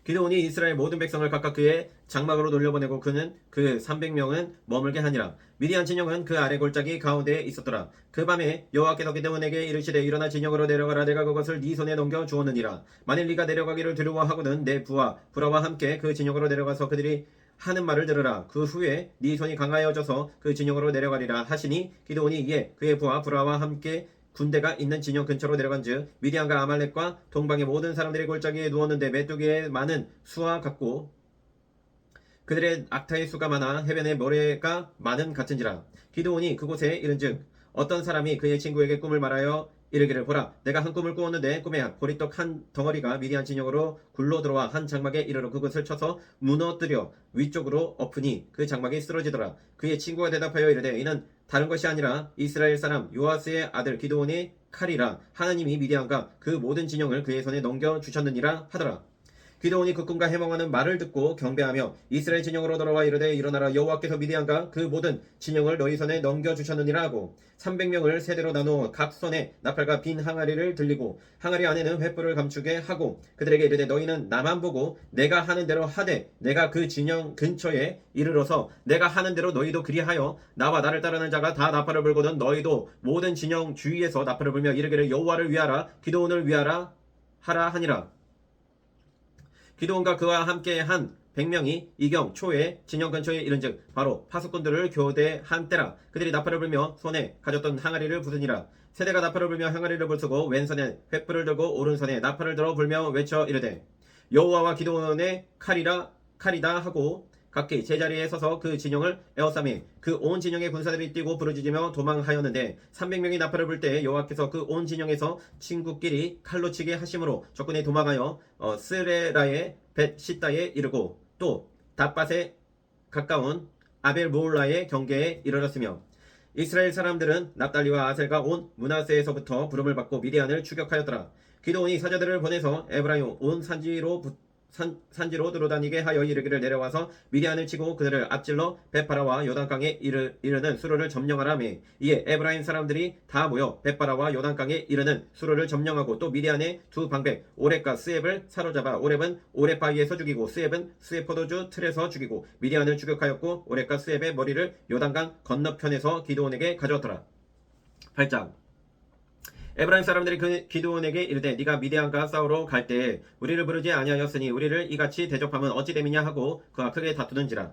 기드온이 이스라엘 모든 백성을 각각 그의 장막으로 돌려보내고 그는 그 300명은 머물게 하니라. 미디안 진영은 그 아래 골짜기 가운데에 있었더라. 그 밤에 여호와께서 기드온에게 이르시되 일어나 진영으로 내려가라. 내가 그것을 네 손에 넘겨 주었느니라. 만일 네가 내려가기를 두려워하거든 내 부하 브라와 함께 그 진영으로 내려가서 그들이 하는 말을 들으라. 그 후에 네 손이 강하여져서 그 진영으로 내려가리라 하시니 기드온이 이에 그의 부하 브라와 함께 군대가 있는 진영 근처로 내려간즉 미디안과 아말렉과 동방의 모든 사람들이 골짜기에 누웠는데 메뚜기의 많은 수와 같고 그들의 악타의 수가 많아 해변의 모래가 많은 같은지라. 기드온이 그곳에 이른즉 어떤 사람이 그의 친구에게 꿈을 말하여 이르기를 보라 내가 한 꿈을 꾸었는데 꿈에 보리떡 한 덩어리가 미디안 진영으로 굴러 들어와 한 장막에 이르러 그것을 쳐서 무너뜨려 위쪽으로 엎으니 그 장막이 쓰러지더라. 그의 친구가 대답하여 이르되 이는 다른 것이 아니라 이스라엘 사람 요아스의 아들 기드온의 칼이라. 하나님이 미디안과 그 모든 진영을 그의 손에 넘겨주셨느니라 하더라. 기드온이 그 꿈과 해몽하는 말을 듣고 경배하며 이스라엘 진영으로 돌아와 이르되 일어나라 여호와께서 미디안과 그 모든 진영을 너희 손에 넘겨주셨느니라 하고 300명을 세대로 나누어 각 손에 나팔과 빈 항아리를 들리고 항아리 안에는 횃불을 감추게 하고 그들에게 이르되 너희는 나만 보고 내가 하는 대로 하되 내가 그 진영 근처에 이르러서 내가 하는 대로 너희도 그리하여 나와 나를 따르는 자가 다 나팔을 불거든 너희도 모든 진영 주위에서 나팔을 불며 이르기를 여호와를 위하라 기드온을 위하라 하라 하니라. 기드온과 그와 함께 한 100명이 이경 초에 진영 근처에 이른즉 바로 파수꾼들을 교대한 때라. 그들이 나팔을 불며 손에 가졌던 항아리를 부수니라. 세대가 나팔을 불며 항아리를 부수고 왼손에 횃불을 들고 오른손에 나팔을 들어 불며 외쳐 이르되 여호와와 기드온의 칼이다 하고 각기 제자리에 서서 그 진영을 에워싸매 그 온 진영의 군사들이 뛰고 부르짖으며 도망하였는데 300명이 나팔을 불 때 여호와께서 그 온 진영에서 친구끼리 칼로 치게 하심으로 적군이 도망하여 스레라의 벳시다에 이르고 또 닷밭에 가까운 아벨모올라의 경계에 이르렀으며 이스라엘 사람들은 납달리와 아셀과 온 므낫세에서부터 부름을 받고 미디안을 추격하였더라. 기드온이 사자들을 보내서 에브라임 온 산지로 들어다니게 하여 이르기를 내려와서 미디안을 치고 그들을 앞질러 벳바라와 요단강에 이르는 수로를 점령하라며 이에 에브라임 사람들이 다 모여 벳바라와 요단강에 이르는 수로를 점령하고 또 미디안의 두 방백 오렙과 스앱을 사로잡아 오렙은 오렙 바위에서 죽이고 스앱은 스앱 포도주 틀에서 죽이고 미디안을 추격하였고 오렙과 스앱의 머리를 요단강 건너편에서 기드온에게 가져왔더라. 8장 에브라임 사람들이 그 기드온에게 이르되 네가 미디안과 싸우러 갈 때에 우리를 부르지 아니하였으니 우리를 이같이 대접하면 어찌 됨이냐 하고 그와 크게 다투는지라.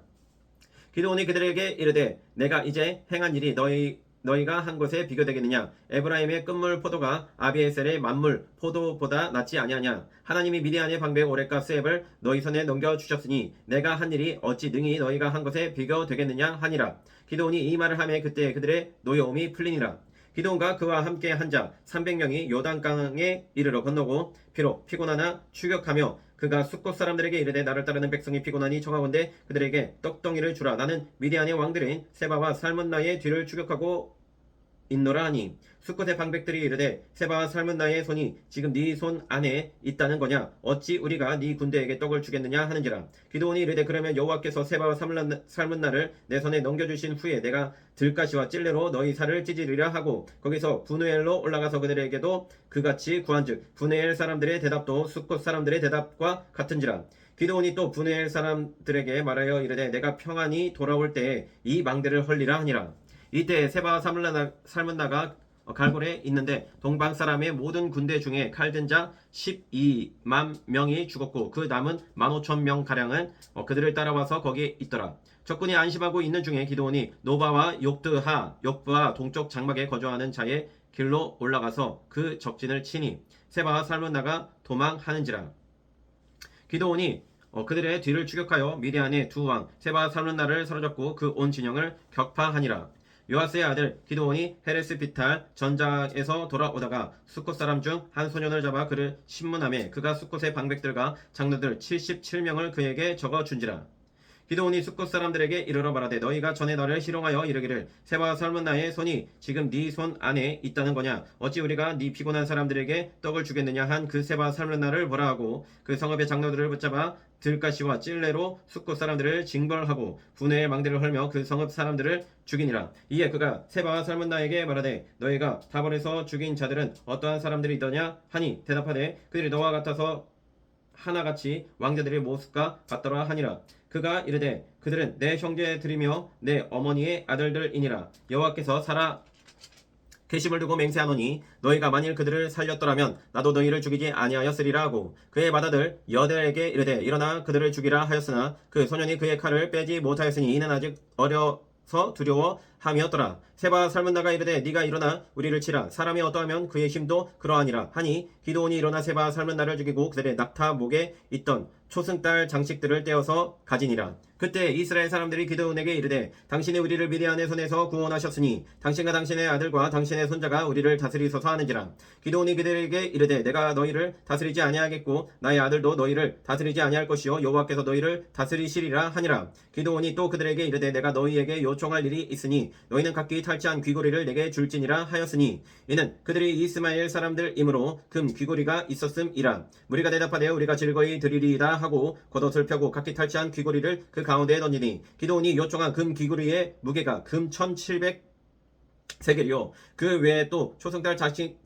기드온이 그들에게 이르되 내가 이제 행한 일이 너희가 한 것에 비교되겠느냐. 에브라임의 끝물 포도가 아비에셀의 만물 포도보다 낫지 아니하냐. 하나님이 미디안의 방백 오렙과 스앱을 너희 손에 넘겨주셨으니 내가 한 일이 어찌 능히 너희가 한 것에 비교되겠느냐 하니라. 기드온이 이 말을 하매 그때 그들의 노여움이 풀리니라. 기드온과 그와 함께 한 자 300명이 요단강에 이르러 건너고 비록 피곤하나 추격하며 그가 숫곳 사람들에게 이르되 나를 따르는 백성이 피곤하니 청하건대 그들에게 떡덩이를 주라. 나는 미디안의 왕들인 세바와 살문나의 뒤를 추격하고 있노라 하니 숫곳의 방백들이 이르되 세바와 살문나의 손이 지금 네 손 안에 있다는 거냐. 어찌 우리가 네 군대에게 떡을 주겠느냐 하는지라. 기드온이 이르되 그러면 여호와께서 세바와 살문나를 내 손에 넘겨주신 후에 내가 들가시와 찔레로 너희 살을 찢으리라 하고 거기서 분우엘로 올라가서 그들에게도 그같이 구한즉 분우엘 사람들의 대답도 숫곳 사람들의 대답과 같은지라. 기드온이 또 분우엘 사람들에게 말하여 이르되 내가 평안히 돌아올 때에 이 망대를 헐리라 하니라. 이때 세바와 살문나가 갈골에 있는데 동방 사람의 모든 군대 중에 칼든 자 12만 명이 죽었고 그 남은 15,000명 가량은 그들을 따라와서 거기에 있더라. 적군이 안심하고 있는 중에 기드온이 노바와 욕부와 동쪽 장막에 거주하는 자의 길로 올라가서 그 적진을 치니 세바와 살문나가 도망하는지라. 기드온이 그들의 뒤를 추격하여 미디안의 두 왕 세바와 살문나를 사로잡고 그 온 진영을 격파하니라. 요아스의 아들 기드온이 헤레스 비탈 전장에서 돌아오다가 숫곳 사람 중 한 소년을 잡아 그를 신문하매 그가 숫곳의 방백들과 장로들 77명을 그에게 적어 준지라. 기드온이 숫곳 사람들에게 이르러 말하되 너희가 전에 너를 희롱하여 이르기를 세바와 살문나의 손이 지금 네 손 안에 있다는 거냐 어찌 우리가 네 피곤한 사람들에게 떡을 주겠느냐 한 그 세바와 살문나를 보라 하고 그 성읍의 장로들을 붙잡아 들가시와 찔레로 숫곳 사람들을 징벌하고 분회의 망대를 헐며 그 성읍 사람들을 죽이니라. 이에 그가 세바와 살문나에게 말하되 너희가 다볼에서 죽인 자들은 어떠한 사람들이더냐 하니 대답하되 그들이 너와 같아서 하나같이 왕자들의 모습과 같더라 하니라. 그가 이르되 그들은 내 형제들이며 내 어머니의 아들들이니라. 여호와께서 살아 계심을 두고 맹세하노니 너희가 만일 그들을 살렸더라면 나도 너희를 죽이지 아니하였으리라 하고 그의 맏아들 여델에게 이르되 일어나 그들을 죽이라 하였으나 그 소년이 그의 칼을 빼지 못하였으니 이는 아직 어려서 두려워함이었더라. 세바 살문나가 이르되 네가 일어나 우리를 치라 사람이 어떠하면 그의 힘도 그러하니라 하니 기드온이 일어나 세바 살문나를 죽이고 그들의 낙타 목에 있던 초승달 장식들을 떼어서 가지니라. 그때 이스라엘 사람들이 기드온에게 이르되 당신이 우리를 미디안의 손에서 구원하셨으니 당신과 당신의 아들과 당신의 손자가 우리를 다스리소서 하는지라. 기드온이 그들에게 이르되 내가 너희를 다스리지 아니하겠고 나의 아들도 너희를 다스리지 아니할 것이요 여호와께서 너희를 다스리시리라 하니라. 기드온이 또 그들에게 이르되 내가 너희에게 요청할 일이 있으니 너희는 각기 탈취한 귀고리를 내게 줄지니라 하였으니 이는 그들이 이스마엘 사람들이므로 금 귀고리가 있었음이라. 무리가 대답하되 우리가 즐거이 드리리이다 하고 겉옷을 펴고 각기 탈취한 귀고리를 그 가운데에 던지니 기드온이 요청한 금 귀고리의 무게가 금 1700세겔이요 그 외에 또 초승달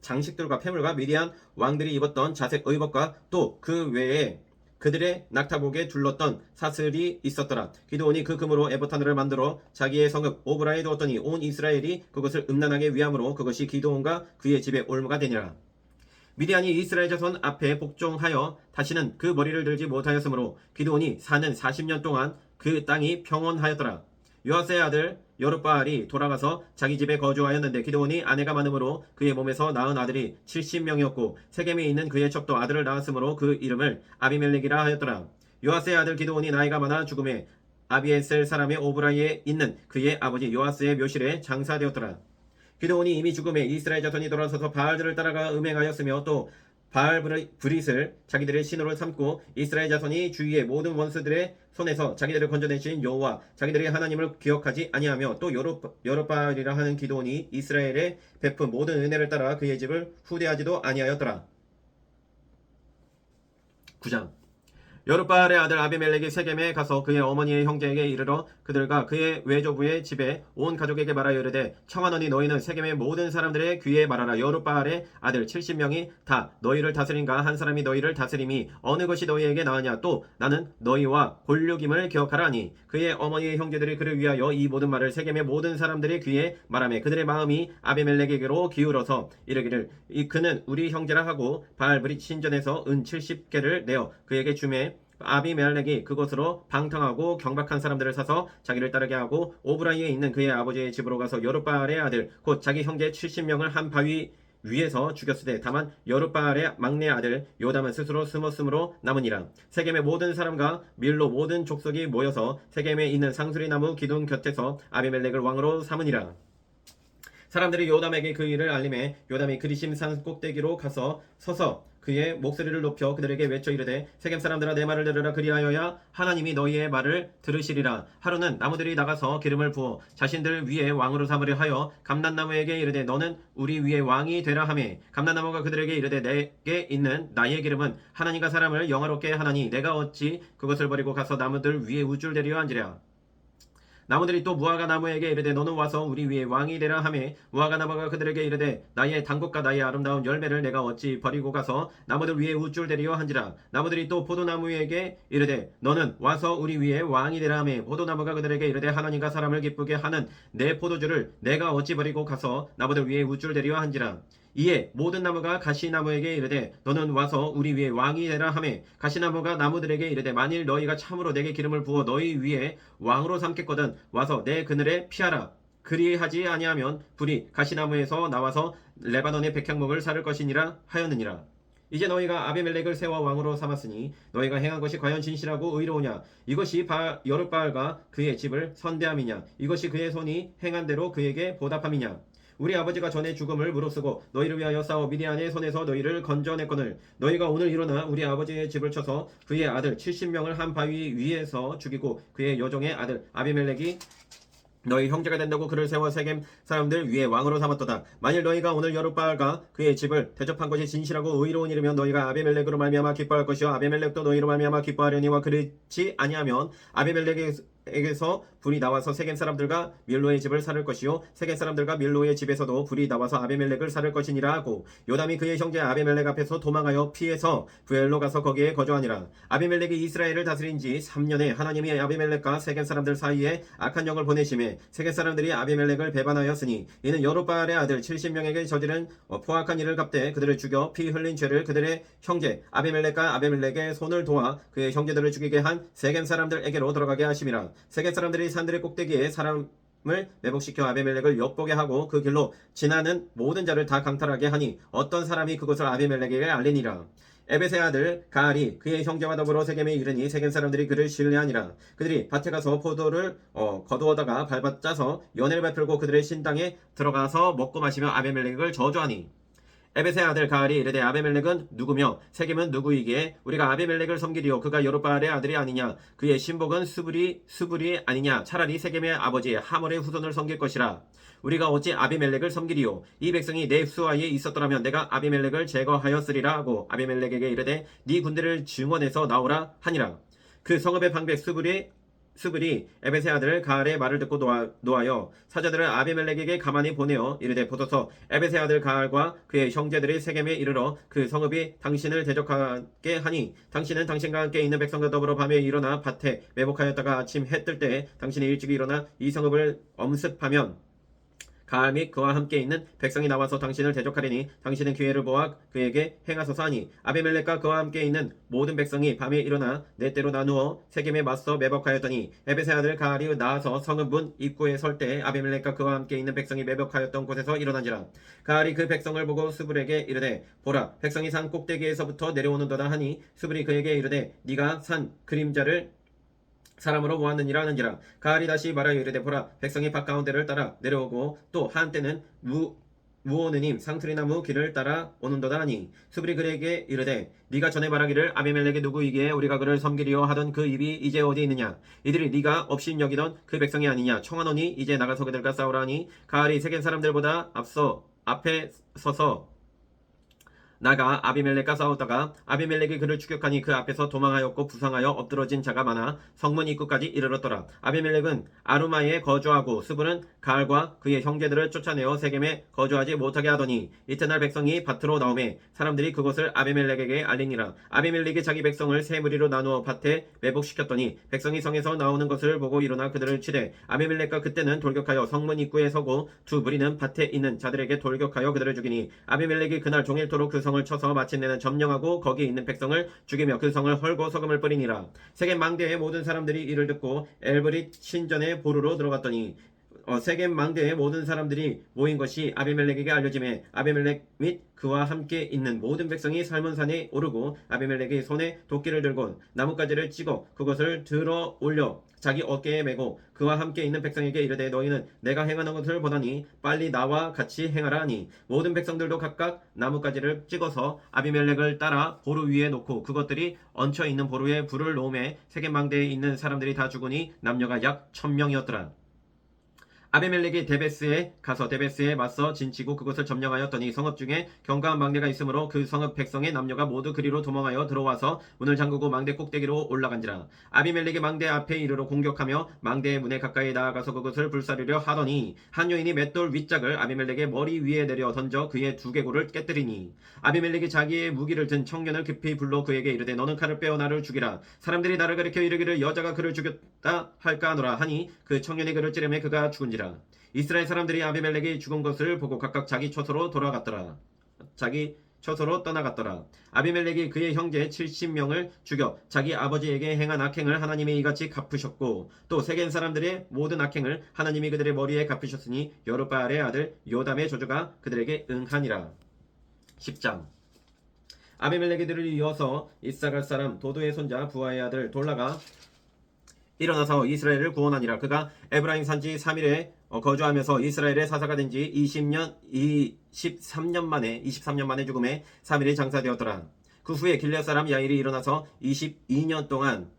장식들과 폐물과 미디안 왕들이 입었던 자색 의복과 또 그 외에 그들의 낙타복에 둘렀던 사슬이 있었더라. 기드온이 그 금으로 에봇하늘을 만들어 자기의 성읍 오브라에 두었더니 온 이스라엘이 그것을 음란하게 위함으로 그것이 기드온과 그의 집의 올무가 되니라. 미디안이 이스라엘 자손 앞에 복종하여 다시는 그 머리를 들지 못하였으므로 기드온이 사는 40년 동안 그 땅이 평온하였더라. 요아스의 아들 여룻바알이 돌아가서 자기 집에 거주하였는데 기드온이 아내가 많으므로 그의 몸에서 낳은 아들이 70명이었고 세겜에 있는 그의 첩도 아들을 낳았으므로 그 이름을 아비멜렉이라 하였더라. 요아스의 아들 기드온이 나이가 많아 죽음에 아비에셀 사람의 오브라이에 있는 그의 아버지 요아스의 묘실에 장사되었더라. 기드온이 이미 죽음에 이스라엘 자손이 돌아서서 바알들을 따라가 음행하였으며 또 바알 브릿을 자기들의 신으로 삼고 이스라엘 자손이 주위의 모든 원수들의 손에서 자기들을 건져내신 여호와 자기들의 하나님을 기억하지 아니하며 또 여룻바알이라 하는 기드온이 이스라엘에 베푼 모든 은혜를 따라 그의 집을 후대하지도 아니하였더라. 9장 여룻바알의 아들 아비멜렉이 세겜에 가서 그의 어머니의 형제에게 이르러 그들과 그의 외조부의 집에 온 가족에게 말하여 이르되 청하노니 너희는 세겜의 모든 사람들의 귀에 말하라. 여룻바알의 아들 70명이 다 너희를 다스린가 한 사람이 너희를 다스림이 어느 것이 너희에게 나으냐 또 나는 너희와 골육임을 기억하라 하니 그의 어머니의 형제들이 그를 위하여 이 모든 말을 세겜의 모든 사람들의 귀에 말하며 그들의 마음이 아비멜렉에게로 기울어서 이르기를 그는 우리 형제라 하고 바알브릿 신전에서 은 70개를 내어 그에게 주매 아비멜렉이 그곳으로 방탕하고 경박한 사람들을 사서 자기를 따르게 하고 오브라이에 있는 그의 아버지의 집으로 가서 여룻바알의 아들 곧 자기 형제 70명을 한 바위 위에서 죽였으되 다만 여룻바알의 막내 아들 요담은 스스로 숨었으므로 남으니라. 세겜의 모든 사람과 밀로 모든 족속이 모여서 세겜에 있는 상수리 나무 기둥 곁에서 아비멜렉을 왕으로 삼으니라. 사람들이 요담에게 그 일을 알림해 요담이 그리심 산 꼭대기로 가서 서서 그의 목소리를 높여 그들에게 외쳐 이르되 세겜 사람들아 내 말을 들으라. 그리하여야 하나님이 너희의 말을 들으시리라. 하루는 나무들이 나가서 기름을 부어 자신들 위에 왕으로 삼으려 하여 감람나무에게 이르되 너는 우리 위에 왕이 되라 하매 감람나무가 그들에게 이르되 내게 있는 나의 기름은 하나님과 사람을 영화롭게 하나니 내가 어찌 그것을 버리고 가서 나무들 위에 우쭐대려 앉으랴. 나무들이 또 무화과 나무에게 이르되 너는 와서 우리 위에 왕이 되라 하매 무화과 나무가 그들에게 이르되 나의 단국과 나의 아름다운 열매를 내가 어찌 버리고 가서 나무들 위에 우쭐대리여 한지라. 나무들이 또 포도나무에게 이르되 너는 와서 우리 위에 왕이 되라 하매 포도나무가 그들에게 이르되 하나님과 사람을 기쁘게 하는 내 포도주를 내가 어찌 버리고 가서 나무들 위에 우쭐대리여 한지라. 이에 모든 나무가 가시나무에게 이르되 너는 와서 우리 위에 왕이 되라 하매 가시나무가 나무들에게 이르되 만일 너희가 참으로 내게 기름을 부어 너희 위에 왕으로 삼겠거든 와서 내 그늘에 피하라. 그리하지 아니하면 불이 가시나무에서 나와서 레바논의 백향목을 사를 것이니라 하였느니라. 이제 너희가 아비멜렉을 세워 왕으로 삼았으니 너희가 행한 것이 과연 진실하고 의로우냐. 이것이 여룻바알과 그의 집을 선대함이냐. 이것이 그의 손이 행한 대로 그에게 보답함이냐. 우리 아버지가 전에 죽음을 무릅쓰고 너희를 위하여 싸워 미디안의 손에서 너희를 건져냈거늘 너희가 오늘 일어나 우리 아버지의 집을 쳐서 그의 아들 70명을 한 바위 위에서 죽이고 그의 여종의 아들 아비멜렉이 너희 형제가 된다고 그를 세워 세겜 사람들 위에 왕으로 삼았도다. 만일 너희가 오늘 여룻바알과 그의 집을 대접한 것이 진실하고 의로운 일이면 너희가 아비멜렉으로 말미암아 기뻐할 것이요 아비멜렉도 너희로 말미암아 기뻐하려니와 그렇지 아니하면 아비멜렉에게서 불이 나와서 세겜 사람들과 밀로의 집을 살을 것이요 세겜 사람들과 밀로의 집에서도 불이 나와서 아비멜렉을 살을 것이니라 하고 요담이 그의 형제 아비멜렉 앞에서 도망하여 피해서 부엘로 가서 거기에 거주하니라. 아비멜렉이 이스라엘을 다스린 지 3년에 하나님이 아비멜렉과 세겜 사람들 사이에 악한 영을 보내심에 세겜 사람들이 아비멜렉을 배반하였으니 이는 여룻바알의 아들 70명에게 저지른 포악한 일을 갚되 그들을 죽여 피 흘린 죄를 그들의 형제 아비멜렉과 아비멜렉의 손을 도와 그의 형제들을 죽이게 한 세겜 사람들에게로 들어가게 하심이라. 세겜 사람들이 산들의 꼭대기에 사람을 매복시켜 아비멜렉을 엿보게 하고 그 길로 지나는 모든 자를 다 강탈하게 하니 어떤 사람이 그것을 아비멜렉에게 알리니라. 에벳의 아들 가알이 그의 형제와 더불어 세겜에 이르니 세겜 사람들이 그를 신뢰하니라. 그들이 밭에 가서 포도를 거두어다가 밟아 짜서 연회를 베풀고 그들의 신당에 들어가서 먹고 마시며 아비멜렉을 저주하니 에벳의 아들 가알이 이르되 아비멜렉은 누구며 세겜은 누구이기에 우리가 아비멜렉을 섬기리요 그가 여룻바알의 아들이 아니냐 그의 신복은 수불이 아니냐 차라리 세겜의 아버지 하몰의 후손을 섬길 것이라. 우리가 어찌 아비멜렉을 섬기리요 이 백성이 내 수하에 있었더라면 내가 아비멜렉을 제거하였으리라 하고 아비멜렉에게 이르되 네 군대를 증원해서 나오라 하니라. 그 성읍의 방백 수불이 에벳의 아들 가알의 말을 듣고 노하여 사자들을 아비멜렉에게 가만히 보내어 이르되 보소서 에벳의 아들 가알과 그의 형제들이 세겜에 이르러 그 성읍이 당신을 대적하게 하니 당신은 당신과 함께 있는 백성과 더불어 밤에 일어나 밭에 매복하였다가 아침 해 뜰 때 당신이 일찍 일어나 이 성읍을 엄습하면 가알 및 그와 함께 있는 백성이 나와서 당신을 대적하리니 당신은 기회를 보아 그에게 행하소서 하니 아비멜렉과 그와 함께 있는 모든 백성이 밤에 일어나 네 때로 나누어 세겜에 맞서 매복하였더니 에벳의 아들 가알이 나와서 성읍 문 입구에 설 때 아비멜렉과 그와 함께 있는 백성이 매복하였던 곳에서 일어난지라. 가알이 그 백성을 보고 수불에게 이르되 보라 백성이 산 꼭대기에서부터 내려오는도다 하니 수불이 그에게 이르되 네가 산 그림자를 사람으로 모았느니라 하는지라. 가알이 다시 말하여 이르되 보라 백성이 밭 가운데를 따라 내려오고 또 한때는 무오느님 상트리나무 길을 따라 오는도다 하니 수불이 그에게 이르되 네가 전에 말하기를 아비멜렉이 누구이기에 우리가 그를 섬기리요 하던 그 입이 이제 어디 있느냐 이들이 네가 없인 여기던 그 백성이 아니냐 청하노니 이제 나가서 그들과 싸우라 하니 가알이 세겜 사람들보다 앞에 서서 나가 아비멜렉과 싸웠다가 아비멜렉이 그를 추격하니 그 앞에서 도망하였고 부상하여 엎드러진 자가 많아 성문 입구까지 이르렀더라. 아비멜렉은 아루마에 거주하고 수불은 가알과 그의 형제들을 쫓아내어 세겜에 거주하지 못하게 하더니 이튿날 백성이 밭으로 나오매 사람들이 그것을 아비멜렉에게 알리니라. 아비멜렉이 자기 백성을 세 무리로 나누어 밭에 매복시켰더니 백성이 성에서 나오는 것을 보고 일어나 그들을 치되 아비멜렉과 그때는 돌격하여 성문 입구에 서고 두 무리는 밭에 있는 자들에게 돌격하여 그들을 죽이니 아비멜렉이 그날 종일토록 그 성을 쳐서 마침내는 점령하고 거기에 있는 백성을 죽이며 그 성을 헐고 소금을 뿌리니라. 세겜 망대의 모든 사람들이 이를 듣고 엘브릿 신전의 보루로 들어갔더니 세겜 망대의 모든 사람들이 모인 것이 아비멜렉에게 알려지매 아비멜렉 및 그와 함께 있는 모든 백성이 살문 산에 오르고 아비멜렉이 손에 도끼를 들고 나뭇가지를 찍어 그것을 들어 올려 자기 어깨에 메고 그와 함께 있는 백성에게 이르되 너희는 내가 행하는 것을 보다니 빨리 나와 같이 행하라 하니 모든 백성들도 각각 나뭇가지를 찍어서 아비멜렉을 따라 보루 위에 놓고 그것들이 얹혀 있는 보루에 불을 놓음에 세겜 망대에 있는 사람들이 다 죽으니 남녀가 약 1000명이었더라. 아비멜렉이 데베스에 가서 데베스에 맞서 진치고 그것을 점령하였더니 성읍 중에 견고한 망대가 있으므로 그 성읍 백성의 남녀가 모두 그리로 도망하여 들어와서 문을 잠그고 망대 꼭대기로 올라간지라. 아비멜렉이 망대 앞에 이르러 공격하며 망대의 문에 가까이 나아가서 그것을 불사르려 하더니 한 여인이 맷돌 윗짝을 아비멜렉의 머리 위에 내려 던져 그의 두개골을 깨뜨리니 아비멜렉이 자기의 무기를 든 청년을 급히 불러 그에게 이르되 너는 칼을 빼어 나를 죽이라. 사람들이 나를 가리켜 이르기를 여자가 그를 죽였다 할까 하노라 하니 그 청년이 그를 찌르매 그가 죽은지라. 이스라엘 사람들이 아비멜렉이 죽은 것을 보고 각각 자기 처소로 떠나갔더라. 아비멜렉이 그의 형제 70명을 죽여 자기 아버지에게 행한 악행을 하나님이 이같이 갚으셨고 또 세겜 사람들의 모든 악행을 하나님이 그들의 머리에 갚으셨으니 여룻바알의 아들 요담의 저주가 그들에게 응하니라. 10장 아비멜렉이 들을 이어서 이사갈 사람 도도의 손자 부하의 아들 돌라가 일어나서 이스라엘을 구원하니라. 그가 에브라임 산지 3일에 거주하면서 이스라엘의 사사가 된 지 23년 만에 죽음에 3일이 장사되었더라. 그 후에 길앗 사람 야일이 일어나서 22년 동안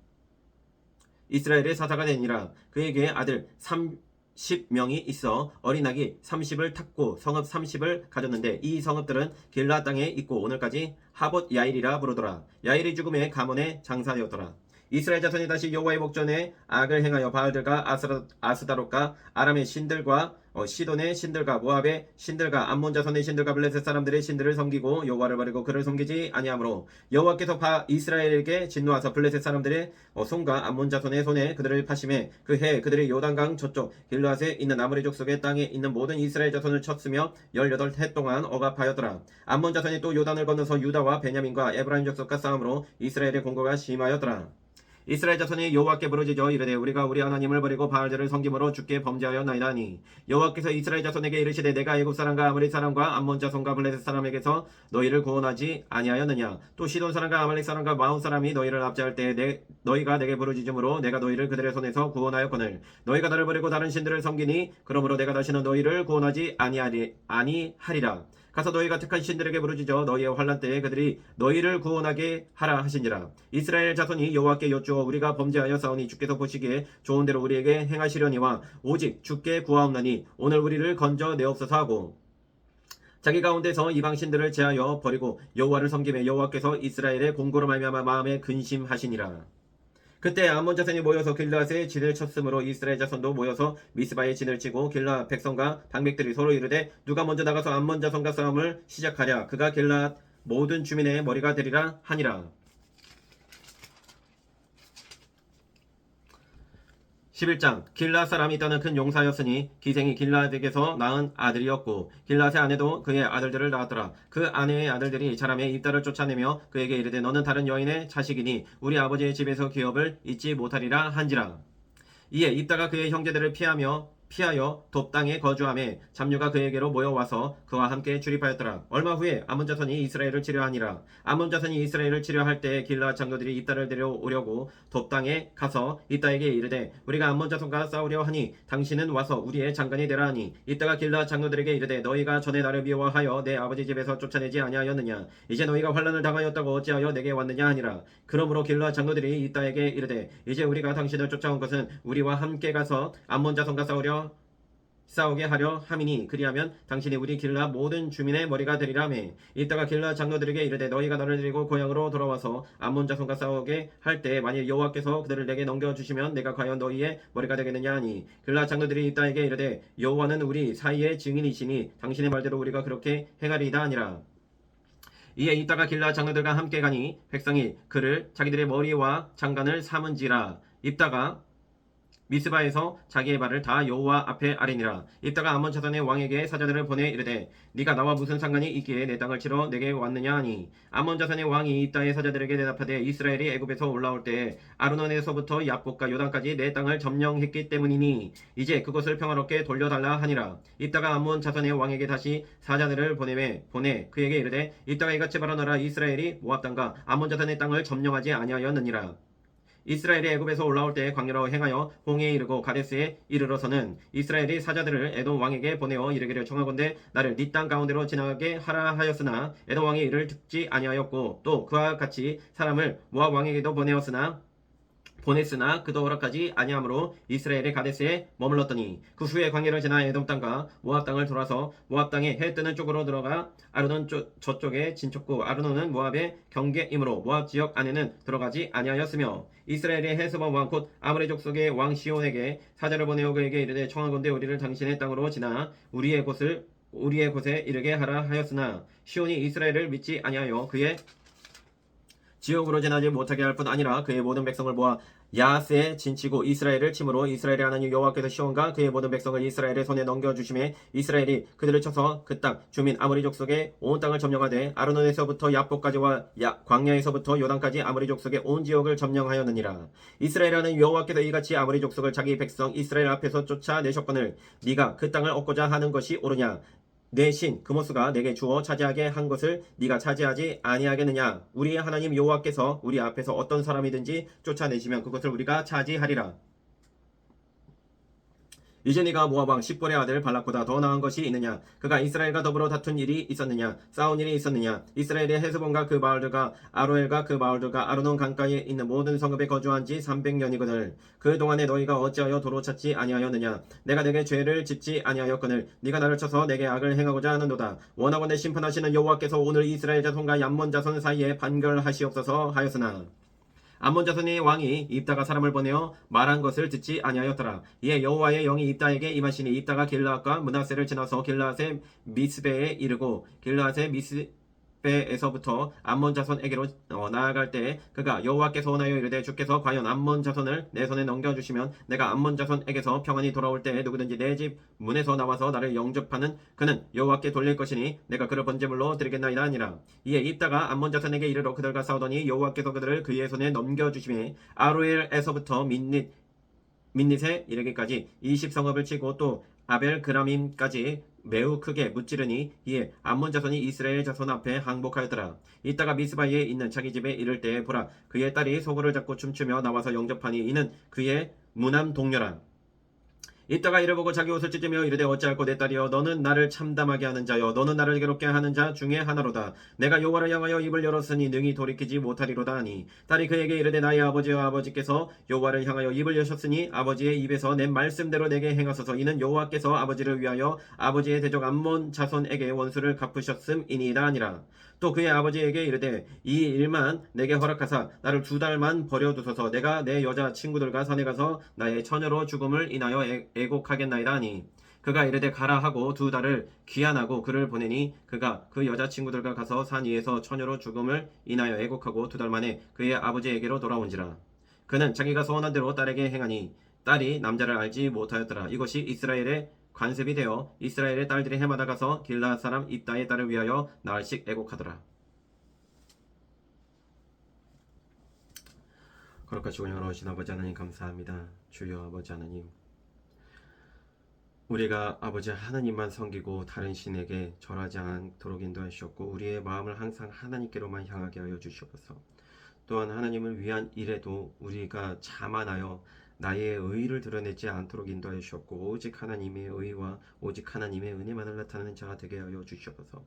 이스라엘의 사사가 되니라. 그에게 아들 30명이 있어 어린아기 30을 탔고 성읍 30을 가졌는데 이 성읍들은 길앗 땅에 있고 오늘까지 하봇 야일이라 부르더라. 야일이 죽음에 가문에 장사되었더라. 이스라엘 자손이 다시 여호와의 목전에 악을 행하여 바알들과 아스다롯과 아람의 신들과 시돈의 신들과 모압의 신들과 암몬 자손의 신들과 블레셋 사람들의 신들을 섬기고 여호와를 버리고 그를 섬기지 아니하므로 여호와께서 이스라엘에게 진노하사 블레셋 사람들의 손과 암몬 자손의 손에 그들을 파심해 그 해 그들의 요단강 저쪽 길르앗에 있는 아모리 족속의 땅에 있는 모든 이스라엘 자손을 쳤으며 18해 동안 억압하였더라. 암몬 자손이 또 요단을 건너서 유다와 베냐민과 에브라임 족속과 싸움으로 이스라엘의 공고가 심하였더라. 이스라엘 자손이 여호와께 부르짖어 이르되 우리가 우리 하나님을 버리고 바알들을 섬김으로 주께 범죄하였나이다 하니 여호와께서 이스라엘 자손에게 이르시되 내가 애굽 사람과 아모리 사람과 암몬 자손과 블레셋 사람에게서 너희를 구원하지 아니하였느냐. 또 시돈 사람과 아말렉 사람과 마온 사람이 너희를 압제할 때에 너희가 내게 부르짖음으로 내가 너희를 그들의 손에서 구원하였거늘 너희가 나를 버리고 다른 신들을 섬기니 그러므로 내가 다시는 너희를 구원하지 아니하리라. 가서 너희가 택한 신들에게 부르짖어 너희의 환난 때에 그들이 너희를 구원하게 하라 하시니라. 이스라엘 자손이 여호와께 여쭈어 우리가 범죄하여 싸우니 주께서 보시기에 좋은 대로 우리에게 행하시려니와 오직 주께 구하옵나니 오늘 우리를 건져 내옵소서 하고 자기 가운데서 이방 신들을 제하여 버리고 여호와를 섬기매 여호와께서 이스라엘의 공고로 말미암아 마음에 근심하시니라. 그때 암몬 자손이 모여서 길르앗에 진을 쳤으므로 이스라엘 자손도 모여서 미스바에 진을 치고 길르앗 백성과 방백들이 서로 이르되 누가 먼저 나가서 암몬 자손과 싸움을 시작하랴. 그가 길르앗 모든 주민의 머리가 되리라 하니라. 11장 길르앗 사람이 있다는 큰 용사였으니 기생이 길르앗에게서 낳은 아들이었고 길르앗의 아내도 그의 아들들을 낳았더라. 그 아내의 아들들이 자라매 입다를 쫓아내며 그에게 이르되 너는 다른 여인의 자식이니 우리 아버지의 집에서 기업을 잊지 못하리라 한지라. 이에 입다가 그의 형제들을 피하여 돕 땅에 거주하매 잡류가 그에게로 모여와서 그와 함께 출입하였더라. 얼마 후에 암몬 자손이 이스라엘을 치려하니라. 암몬 자손이 이스라엘을 치려할 때에 길르앗 장로들이 입다를 데려오려고 돕 땅에 가서 입다에게 이르되 우리가 암몬 자손과 싸우려 하니 당신은 와서 우리의 장관이 되라 하니 입다가 길르앗 장로들에게 이르되 너희가 전에 나를 미워하여 내 아버지 집에서 쫓아내지 아니하였느냐. 이제 너희가 환난을 당하였다고 어찌하여 내게 왔느냐 하니라. 그러므로 길르앗 장로들이 입다에게 이르되 이제 우리가 당신을 쫓아온 것은 우리와 함께 가서 암몬 자손과 싸우게 하려 함이니 그리하면 당신이 우리 길르앗 모든 주민의 머리가 되리라매. 이따가 길르앗 장로들에게 이르되 너희가 나를 데리고 고향으로 돌아와서 암몬 자손과 싸우게 할 때 만일 여호와께서 그들을 내게 넘겨주시면 내가 과연 너희의 머리가 되겠느냐 하니 길르앗 장로들이 이따에게 이르되 여호와는 우리 사이의 증인이시니 당신의 말대로 우리가 그렇게 행하리이다 하니라. 이에 이따가 길르앗 장로들과 함께 가니 백성이 그를 자기들의 머리와 장관을 삼은지라. 입다가 미스바에서 자기의 발을 다 여호와 앞에 아뢰니라. 입다가 암몬 자손의 왕에게 사자들을 보내 이르되 네가 나와 무슨 상관이 있기에 내 땅을 치러 내게 왔느냐 하니 암몬 자손의 왕이 입다의 사자들에게 대답하되 이스라엘이 애굽에서 올라올 때에 아르논에서부터 야복과 요단까지 내 땅을 점령했기 때문이니 이제 그것을 평화롭게 돌려달라 하니라. 입다가 암몬 자손의 왕에게 다시 사자들을 보내 그에게 이르되 입다가 이같이 발언하라. 이스라엘이 모압 땅과 암몬 자손의 땅을 점령하지 아니하였느니라. 이스라엘이 애굽에서 올라올 때 광야로 행하여 홍해에 이르고 가데스에 이르러서는 이스라엘이 사자들을 에돔 왕에게 보내어 이르기를 청하건대 나를 네 땅 가운데로 지나가게 하라 하였으나 에돔 왕이 이를 듣지 아니하였고 또 그와 같이 사람을 모압 왕에게도 보냈으나 그도 허락하지 아니하므로 이스라엘의 가데스에 머물렀더니 그 후에 광야를 지나 에돔 땅과 모압 땅을 돌아서 모압 땅에 해 뜨는 쪽으로 들어가 아르논 저쪽에 진쳤고 아르논은 모압의 경계이므로 모압 지역 안에는 들어가지 아니하였으며 이스라엘의 헤스본 왕 곧 아모리 족속의 왕 시온에게 사자를 보내어 그에게 이르되 청하건대 우리를 당신의 땅으로 지나 우리의 곳에 이르게 하라 하였으나 시온이 이스라엘을 믿지 아니하여 그의 지옥으로 지나지 못하게 할 뿐 아니라 그의 모든 백성을 모아 야하스에 진치고 이스라엘을 침으로 이스라엘의 하나님 여호와께서 시온과 그의 모든 백성을 이스라엘의 손에 넘겨주심에 이스라엘이 그들을 쳐서 그 땅 주민 아모리 족속의 온 땅을 점령하되 아르논에서부터 야복까지와 광야에서부터 요단까지 아모리 족속의 온 지역을 점령하였느니라. 이스라엘 하나님 여호와께서 이같이 아모리 족속을 자기 백성 이스라엘 앞에서 쫓아내셨거늘 네가 그 땅을 얻고자 하는 것이 옳으냐. 내 신 그모스가 내게 주어 차지하게 한 것을 네가 차지하지 아니하겠느냐. 우리의 하나님 여호와께서 우리 앞에서 어떤 사람이든지 쫓아내시면 그것을 우리가 차지하리라. 이제 네가 모압 왕 십볼의 아들 발락보다 더 나은 것이 있느냐? 그가 이스라엘과 더불어 다툰 일이 있었느냐? 싸운 일이 있었느냐? 이스라엘의 헤스본과 그 마을들과 아로엘과 그 마을들과 아르논 강가에 있는 모든 성읍에 거주한 지 300년이거늘 그 동안에 너희가 어찌하여 도로 찾지 아니하였느냐? 내가 내게 죄를 짓지 아니하였거늘 네가 나를 쳐서 내게 악을 행하고자 하는도다. 원하건대 심판하시는 여호와께서 오늘 이스라엘 자손과 얌몬 자손 사이에 판결하시옵소서 하였으나 암몬 자손의 왕이 입다가 사람을 보내어 말한 것을 듣지 아니하였더라. 이에 여호와의 영이 입다에게 임하시니 입다가 길르앗과 므낫세를 지나서 길르앗의 미스베에 이르고 길르앗의 미스베에서부터 암몬 자손에게로 나아갈 때 그가 여호와께서 원하여 이르되 주께서 과연 암몬 자손을 내 손에 넘겨주시면 내가 암몬 자손에게서 평안히 돌아올 때 누구든지 내 집 문에서 나와서 나를 영접하는 그는 여호와께 돌릴 것이니 내가 그를 번제물로 드리겠나이다 하니라. 이에 입다가 암몬 자손에게 이르러 그들과 싸우더니 여호와께서 그들을 그의 손에 넘겨주시매 아로엘에서부터 민닛에 이르기까지 20성읍을 치고 또 아벨 그라밈까지 매우 크게 무찌르니 이에 암몬 자손이 이스라엘 자손 앞에 항복하였더라. 이따가 미스바에 있는 자기 집에 이를 때 보라 그의 딸이 소고를 잡고 춤추며 나와서 영접하니 이는 그의 무남 동료라. 이따가 이를 보고 자기 옷을 찢으며 이르되 어찌할꼬 내 딸이여 너는 나를 참담하게 하는 자여 너는 나를 괴롭게 하는 자 중에 하나로다. 내가 여호와를 향하여 입을 열었으니 능히 돌이키지 못하리로다 하니 딸이 그에게 이르되 나의 아버지와 아버지께서 여호와를 향하여 입을 여셨으니 아버지의 입에서 낸 말씀대로 내게 행하소서. 이는 여호와께서 아버지를 위하여 아버지의 대적 암몬 자손에게 원수를 갚으셨음이니이다 하니라. 또 그의 아버지에게 이르되 이 일만 내게 허락하사 나를 2달만 버려두소서. 내가 내 여자 친구들과 산에 가서 나의 처녀로 죽음을 인하여 애곡하겠나이다 하니 그가 이르되 가라 하고 2달을 귀환하고 그를 보내니 그가 그 여자 친구들과 가서 산 위에서 처녀로 죽음을 인하여 애곡하고 2달 만에 그의 아버지에게로 돌아온지라. 그는 자기가 소원한 대로 딸에게 행하니 딸이 남자를 알지 못하였더라. 이것이 이스라엘의 관습이 되어 이스라엘의 딸들이 해마다 가서 길르앗 사람 입다의 딸을 위하여 나흘씩 애곡하더라. 거룩하시고 영원하신 아버지 하나님 감사합니다. 주여 아버지 하나님, 우리가 아버지 하나님만 섬기고 다른 신에게 절하지 않도록 인도하시었고 우리의 마음을 항상 하나님께로만 향하게 하여 주시옵소서. 또한 하나님을 위한 일에도 우리가 자만하여 나의 의를 드러내지 않도록 인도하여 주셨고 오직 하나님의 의와 오직 하나님의 은혜만을 나타내는 자가 되게 하여 주시옵소서.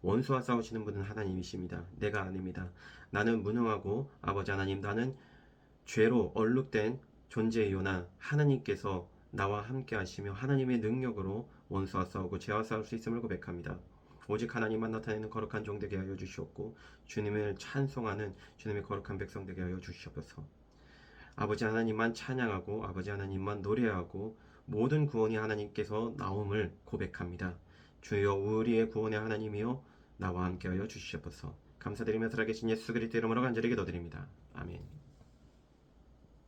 원수와 싸우시는 분은 하나님이십니다. 내가 아닙니다. 나는 무능하고 아버지 하나님 나는 죄로 얼룩된 존재이오나 하나님께서 나와 함께 하시며 하나님의 능력으로 원수와 싸우고 죄와 싸울 수 있음을 고백합니다. 오직 하나님만 나타내는 거룩한 종 되게 하여 주시옵고 주님을 찬송하는 주님의 거룩한 백성 되게 하여 주시옵소서. 아버지 하나님만 찬양하고 아버지 하나님만 노래하고 모든 구원이 하나님께서 나옴을 고백합니다. 주여 우리의 구원의 하나님이여 나와 함께 하여 주시옵소서. 감사드리며 살아계신 예수 그리스도 이름으로 간절히 기도드립니다. 아멘.